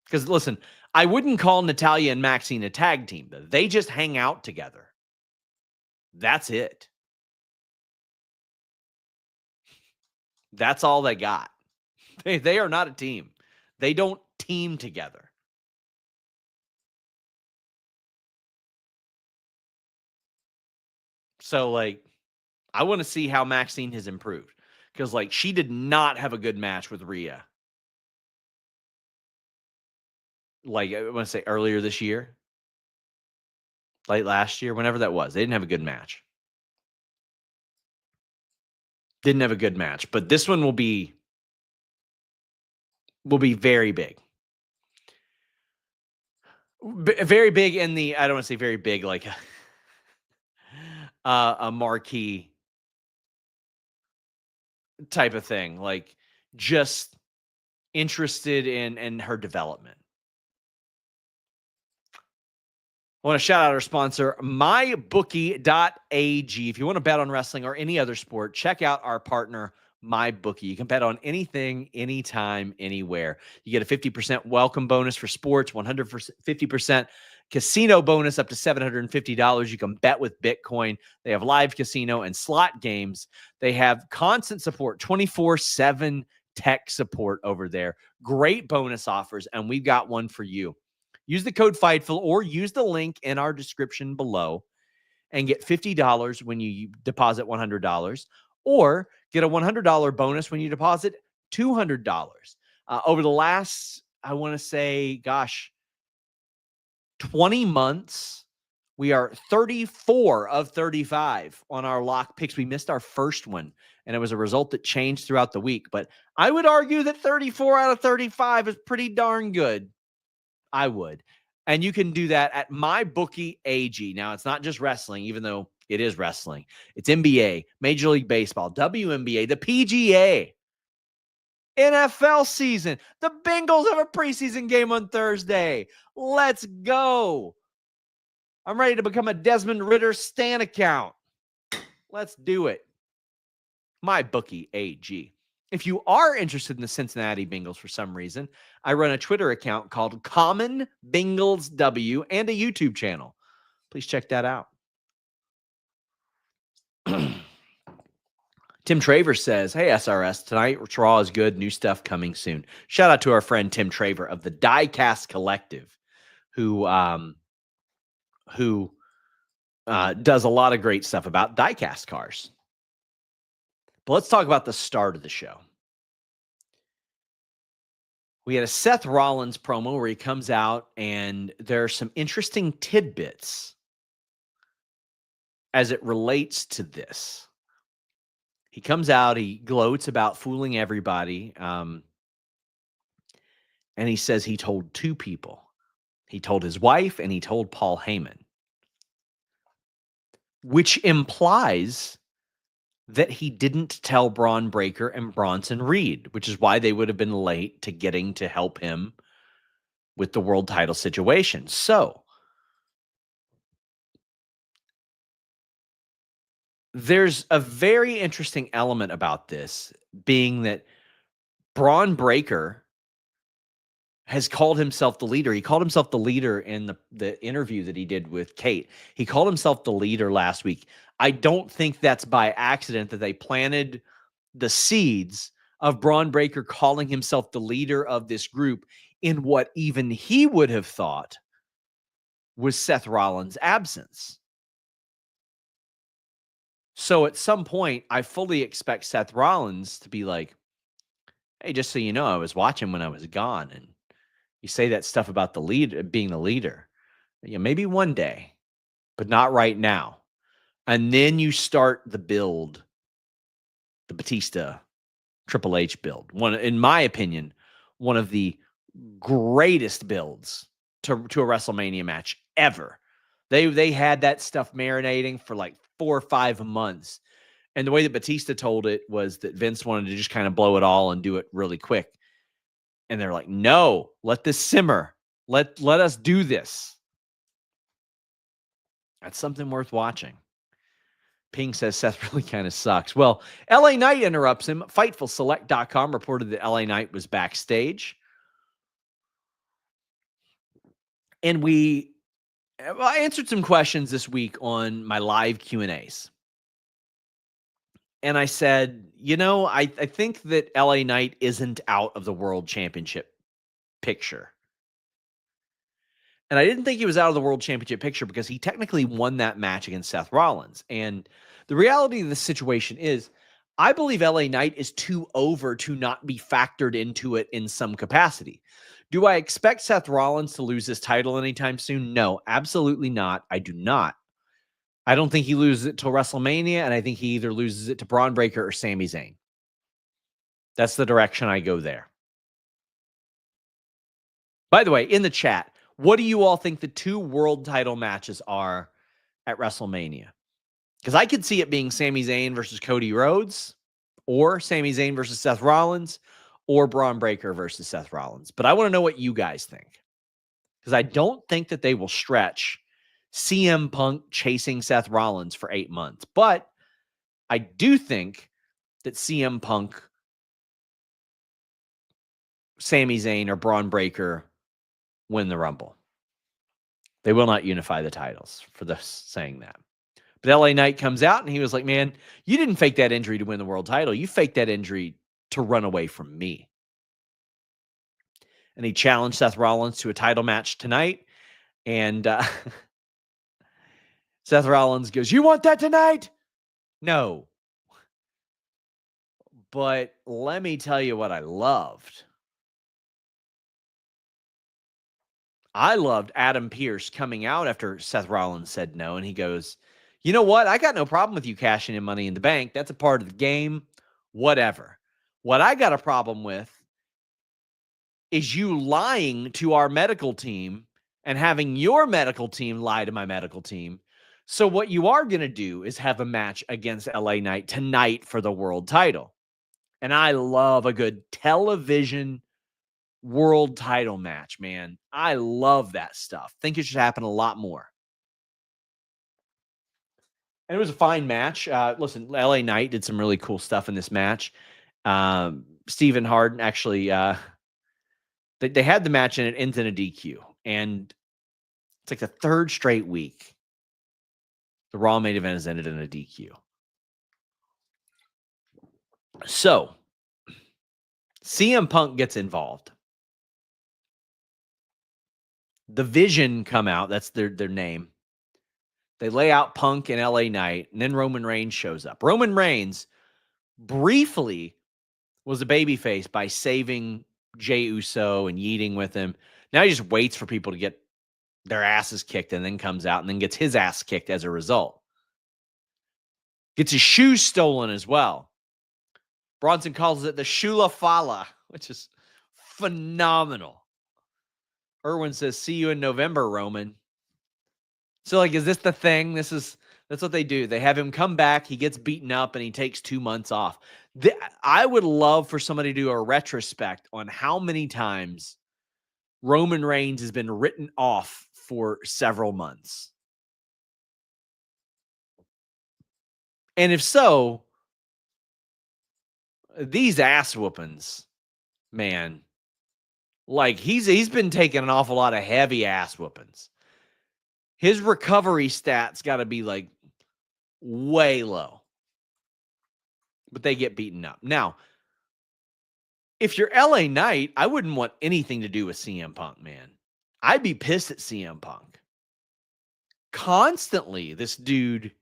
Speaker 1: Because listen, I wouldn't call Natalya and Maxine a tag team. They just hang out together. That's it. That's all they got. They are not a team. They don't team together. So, like, I want to see how Maxine has improved. Because, like, she did not have a good match with Rhea. Like, I want to say earlier this year. Late last year, whenever that was. They didn't have a good match. But this one will be very big. Very big in the, I don't want to say very big, like a marquee type of thing, like just interested in her development. I want to shout out our sponsor, mybookie.ag. If you want to bet on wrestling or any other sport, check out our partner, MyBookie. You can bet on anything, anytime, anywhere. You get a 50% welcome bonus for sports, 150% casino bonus up to $750. You can bet with Bitcoin. They have live casino and slot games. They have constant support, 24/7 tech support over there. Great bonus offers, and we've got one for you. Use the code Fightful or use the link in our description below and get $50 when you deposit $100, or get a $100 bonus when you deposit $200. Over the last, I want to say, 20 months, we are 34 of 35 on our lock picks. We missed our first one, and it was a result that changed throughout the week. But I would argue that 34 out of 35 is pretty darn good. I would. And you can do that at MyBookie AG. Now, it's not just wrestling, even though it is wrestling. It's NBA, Major League Baseball, WNBA, the PGA, NFL season. The Bengals have a preseason game on Thursday. Let's go. I'm ready to become a Desmond Ritter Stan account. Let's do it. MyBookie AG. If you are interested in the Cincinnati Bengals for some reason, I run a Twitter account called Common Bengals W and a YouTube channel. Please check that out. Tim Traver says, hey, SRS, tonight Raw is good. New stuff coming soon. Shout out to our friend Tim Traver of the Diecast Collective, who does a lot of great stuff about diecast cars. But let's talk about the start of the show. We had a Seth Rollins promo where he comes out, and there are some interesting tidbits as it relates to this. He comes out, he gloats about fooling everybody, and he says he told two people. He told his wife, and he told Paul Heyman, which implies that he didn't tell Bron Breakker and Bronson Reed, which is why they would have been late to getting to help him with the world title situation. So there's a very interesting element about this, being that Bron Breakker has called himself the leader. He called himself the leader in the interview that he did with Kate. He called himself the leader last week. I don't think that's by accident that they planted the seeds of Bron Breakker calling himself the leader of this group in what even he would have thought was Seth Rollins' absence. So at some point, I fully expect Seth Rollins to be like, hey, just so you know, I was watching when I was gone, and you say that stuff about the lead being the leader. Yeah, maybe one day, but not right now. And then you start the build, the Batista Triple H build. One, in my opinion, one of the greatest builds to a WrestleMania match ever. They had that stuff marinating for like 4 or 5 months. And the way that Batista told it was that Vince wanted to just kind of blow it all and do it really quick. And they're like, no, let this simmer. Let us do this. That's something worth watching. Ping says Seth really kind of sucks. Well, LA Knight interrupts him. FightfulSelect.com reported that LA Knight was backstage. And I answered some questions this week on my live Q&As. And I said, I think that LA Knight isn't out of the World Championship picture. And I didn't think he was out of the World Championship picture because he technically won that match against Seth Rollins. And the reality of the situation is, I believe LA Knight is too over to not be factored into it in some capacity. Do I expect Seth Rollins to lose his title anytime soon? No, absolutely not. I do not. I don't think he loses it till WrestleMania, and I think he either loses it to Bron Breakker or Sami Zayn. That's the direction I go there. By the way, in the chat, what do you all think the 2 world title matches are at WrestleMania? Because I could see it being Sami Zayn versus Cody Rhodes, or Sami Zayn versus Seth Rollins, or Bron Breakker versus Seth Rollins. But I want to know what you guys think. Because I don't think that they will stretch CM Punk chasing Seth Rollins for 8 months. But I do think that CM Punk, Sami Zayn, or Bron Breakker win the Rumble. They will not unify the titles for this saying that. But LA Knight comes out and he was like, man, you didn't fake that injury to win the world title. You faked that injury to run away from me. And he challenged Seth Rollins to a title match tonight. And Seth Rollins goes, you want that tonight? No. But let me tell you what I loved. I loved Adam Pearce coming out after Seth Rollins said no. And he goes, you know what? I got no problem with you cashing in Money in the Bank. That's a part of the game. Whatever. What I got a problem with is you lying to our medical team and having your medical team lie to my medical team. So what you are going to do is have a match against LA Knight tonight for the world title. And I love a good television world title match, man. I love that stuff. Think it should happen a lot more. And it was a fine match. Listen, LA Knight did some really cool stuff in this match. Stephen Harden actually, they had the match and it ends in a DQ. And it's like the third straight week the Raw main event has ended in a DQ. So CM Punk gets involved. The Vision come out. That's their name. They lay out Punk and LA Knight, and then Roman Reigns shows up. Roman Reigns briefly was a babyface by saving Jey Uso and yeeting with him. Now he just waits for people to get their asses kicked and then comes out and then gets his ass kicked as a result. Gets his shoes stolen as well. Bronson calls it the Shula Fala, which is phenomenal. Irwin says, see you in November, Roman. So, like, is this the thing? That's what they do. They have him come back. He gets beaten up and he takes 2 months off. I would love for somebody to do a retrospect on how many times Roman Reigns has been written off for several months. And if so, these ass whoopings, man, like he's been taking an awful lot of heavy ass whoopings. His recovery stats got to be like way low. But they get beaten up. Now, if you're LA Knight, I wouldn't want anything to do with CM Punk, man. I'd be pissed at CM Punk. Constantly, this dude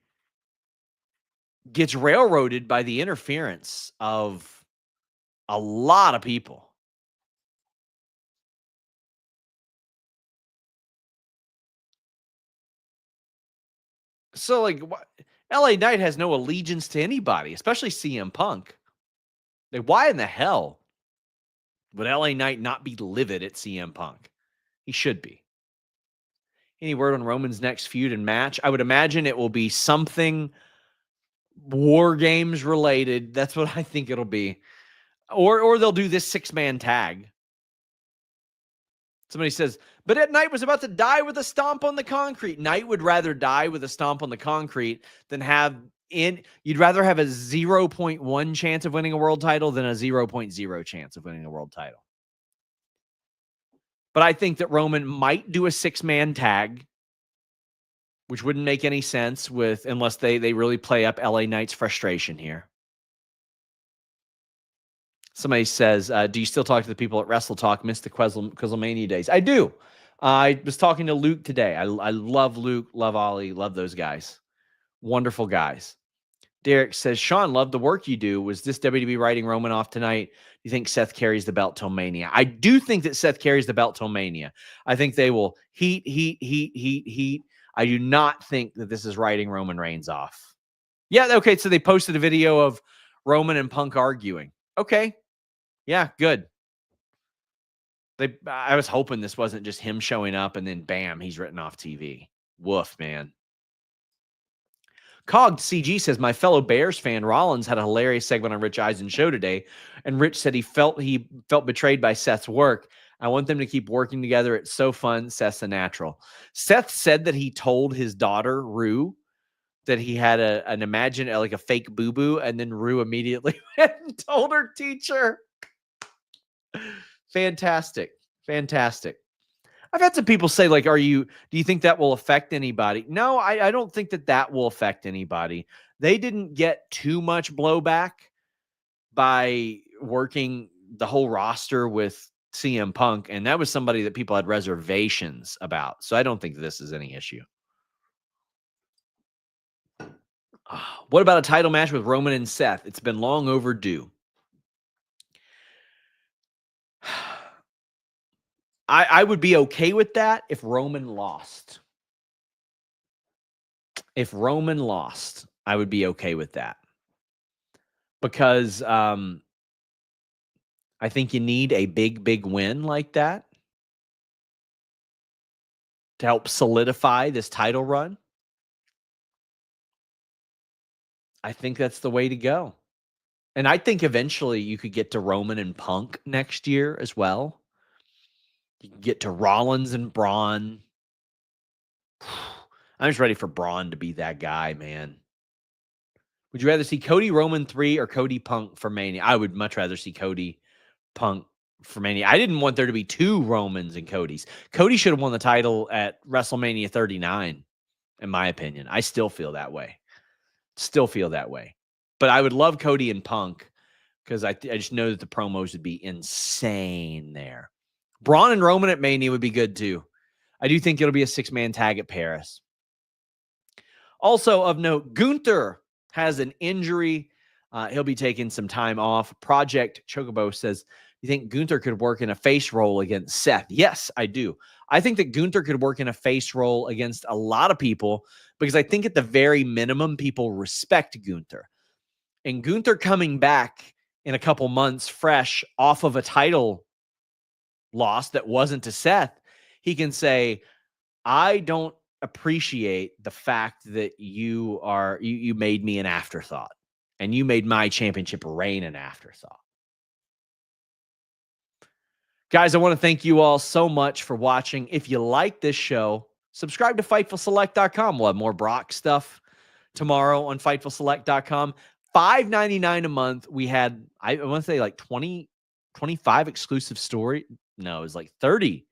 Speaker 1: gets railroaded by the interference of a lot of people. So, like, LA Knight has no allegiance to anybody, especially CM Punk. Like, why in the hell would LA Knight not be livid at CM Punk? He should be. Any word on Roman's next feud and match? I would imagine it will be something War Games related. That's what I think it'll be. Or they'll do this 6-man tag. Somebody says, but Knight was about to die with a stomp on the concrete. Knight would rather die with a stomp on the concrete than you'd rather have a 0.1 chance of winning a world title than a 0.0 chance of winning a world title. But I think that Roman might do a 6-man tag, which wouldn't make any sense unless they really play up LA Knight's frustration here. Somebody says, do you still talk to the people at Wrestle Talk? Missed the Quizzlemania days. I do. I was talking to Luke today. I love Luke, love Ollie, love those guys. Wonderful guys. Derek says, Sean, love the work you do. Was this WWE writing Roman off tonight? Do you think Seth carries the belt till Mania? I do think that Seth carries the belt till Mania. I think they will heat. I do not think that this is writing Roman Reigns off. Yeah, okay, so they posted a video of Roman and Punk arguing. Okay. Yeah, good. I was hoping this wasn't just him showing up and then bam, he's written off TV. Woof, man. Cogged CG says, my fellow Bears fan Rollins had a hilarious segment on Rich Eisen's show today, and Rich said he felt betrayed by Seth's work. I want them to keep working together. It's so fun. Seth's a natural. Seth said that he told his daughter, Rue, that he had like a fake boo-boo, and then Rue immediately went and told her teacher. Fantastic. I've had some people say, like, do you think that will affect anybody? No, I don't think that will affect anybody. They didn't get too much blowback by working the whole roster with CM Punk, and that was somebody that people had reservations about. So I don't think this is any issue. What about a title match with Roman and Seth? It's been long overdue. I would be okay with that if Roman lost. If Roman lost, I would be okay with that. Because I think you need a big win like that to help solidify this title run. I think that's the way to go. And I think eventually you could get to Roman and Punk next year as well. You can get to Rollins and Braun. I'm just ready for Braun to be that guy, man. Would you rather see Cody Roman 3 or Cody Punk for Mania? I would much rather see Cody Punk for Mania. I didn't want there to be 2 Romans and Codys. Cody should have won the title at WrestleMania 39, in my opinion. I still feel that way. But I would love Cody and Punk because I just know that the promos would be insane there. Braun and Roman at Mania would be good too. I do think it'll be a 6-man tag at Paris. Also of note, Gunther has an injury. He'll be taking some time off. Project Chocobo says, you think Gunther could work in a face role against Seth? Yes, I do. I think that Gunther could work in a face role against a lot of people because I think at the very minimum, people respect Gunther. And Gunther coming back in a couple months fresh off of a title loss that wasn't to Seth, he can say, I don't appreciate the fact that you made me an afterthought and you made my championship reign an afterthought. Guys, I want to thank you all so much for watching. If you like this show, subscribe to FightfulSelect.com. We'll have more Brock stuff tomorrow on FightfulSelect.com. $5.99 a month. We had, I want to say like 25 exclusive story. No, it was like 30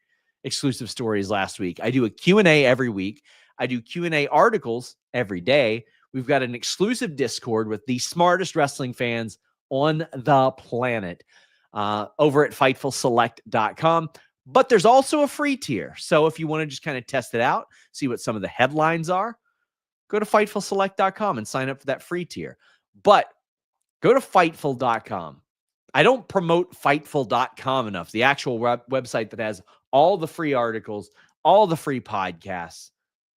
Speaker 1: exclusive stories last week. I do a Q&A every week. I do Q&A articles every day. We've got an exclusive Discord with the smartest wrestling fans on the planet over at FightfulSelect.com. But there's also a free tier. So if you want to just kind of test it out, see what some of the headlines are, go to FightfulSelect.com and sign up for that free tier. But go to Fightful.com. I don't promote Fightful.com enough, the actual website that has all the free articles, all the free podcasts,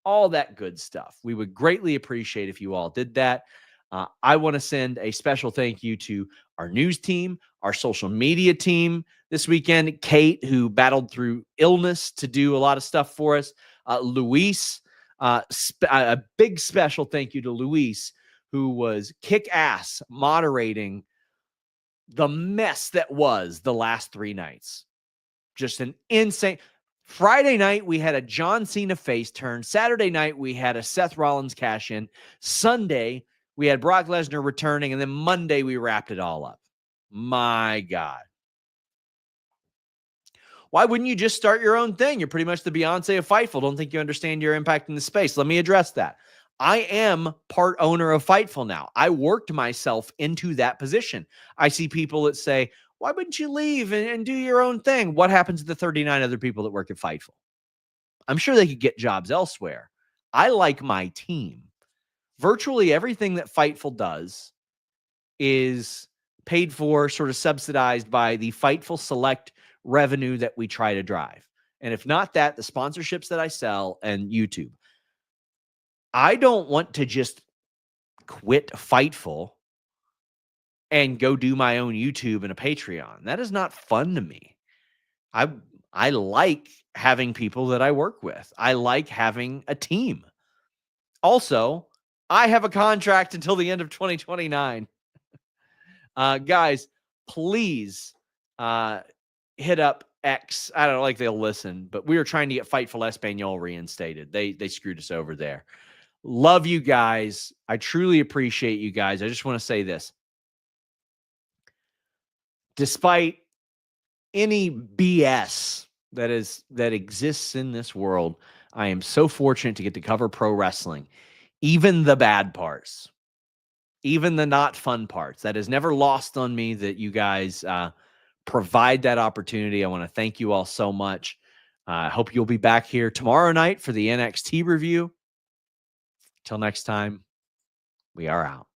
Speaker 1: all that good stuff. We would greatly appreciate if you all did that. I want to send a special thank you to our news team, our social media team this weekend, Kate, who battled through illness to do a lot of stuff for us, Luis, a big special thank you to Luis, who was kick-ass moderating the mess that was the last 3 nights. Just an insane. Friday night, we had a John Cena face turn. Saturday night, we had a Seth Rollins cash in. Sunday, we had Brock Lesnar returning. And then Monday, we wrapped it all up. My God. Why wouldn't you just start your own thing? You're pretty much the Beyonce of Fightful. Don't think you understand your impact in the space. Let me address that. I am part owner of Fightful now. I worked myself into that position. I see people that say, why wouldn't you leave and do your own thing? What happens to the 39 other people that work at Fightful? I'm sure they could get jobs elsewhere. I like my team. Virtually everything that Fightful does is paid for, sort of subsidized by the Fightful Select revenue that we try to drive. And if not that, the sponsorships that I sell and YouTube. I don't want to just quit Fightful and go do my own YouTube and a Patreon. That is not fun to me. I like having people that I work with. I like having a team. Also, I have a contract until the end of 2029. Guys, please hit up X. I don't know, like they'll listen, but we are trying to get Fightful Espanol reinstated. They screwed us over there. Love you guys. I truly appreciate you guys. I just want to say this. Despite any BS that exists in this world, I am so fortunate to get to cover pro wrestling, even the bad parts, even the not fun parts. That is never lost on me that you guys provide that opportunity. I want to thank you all so much. I hope you'll be back here tomorrow night for the NXT review. Till next time, we are out.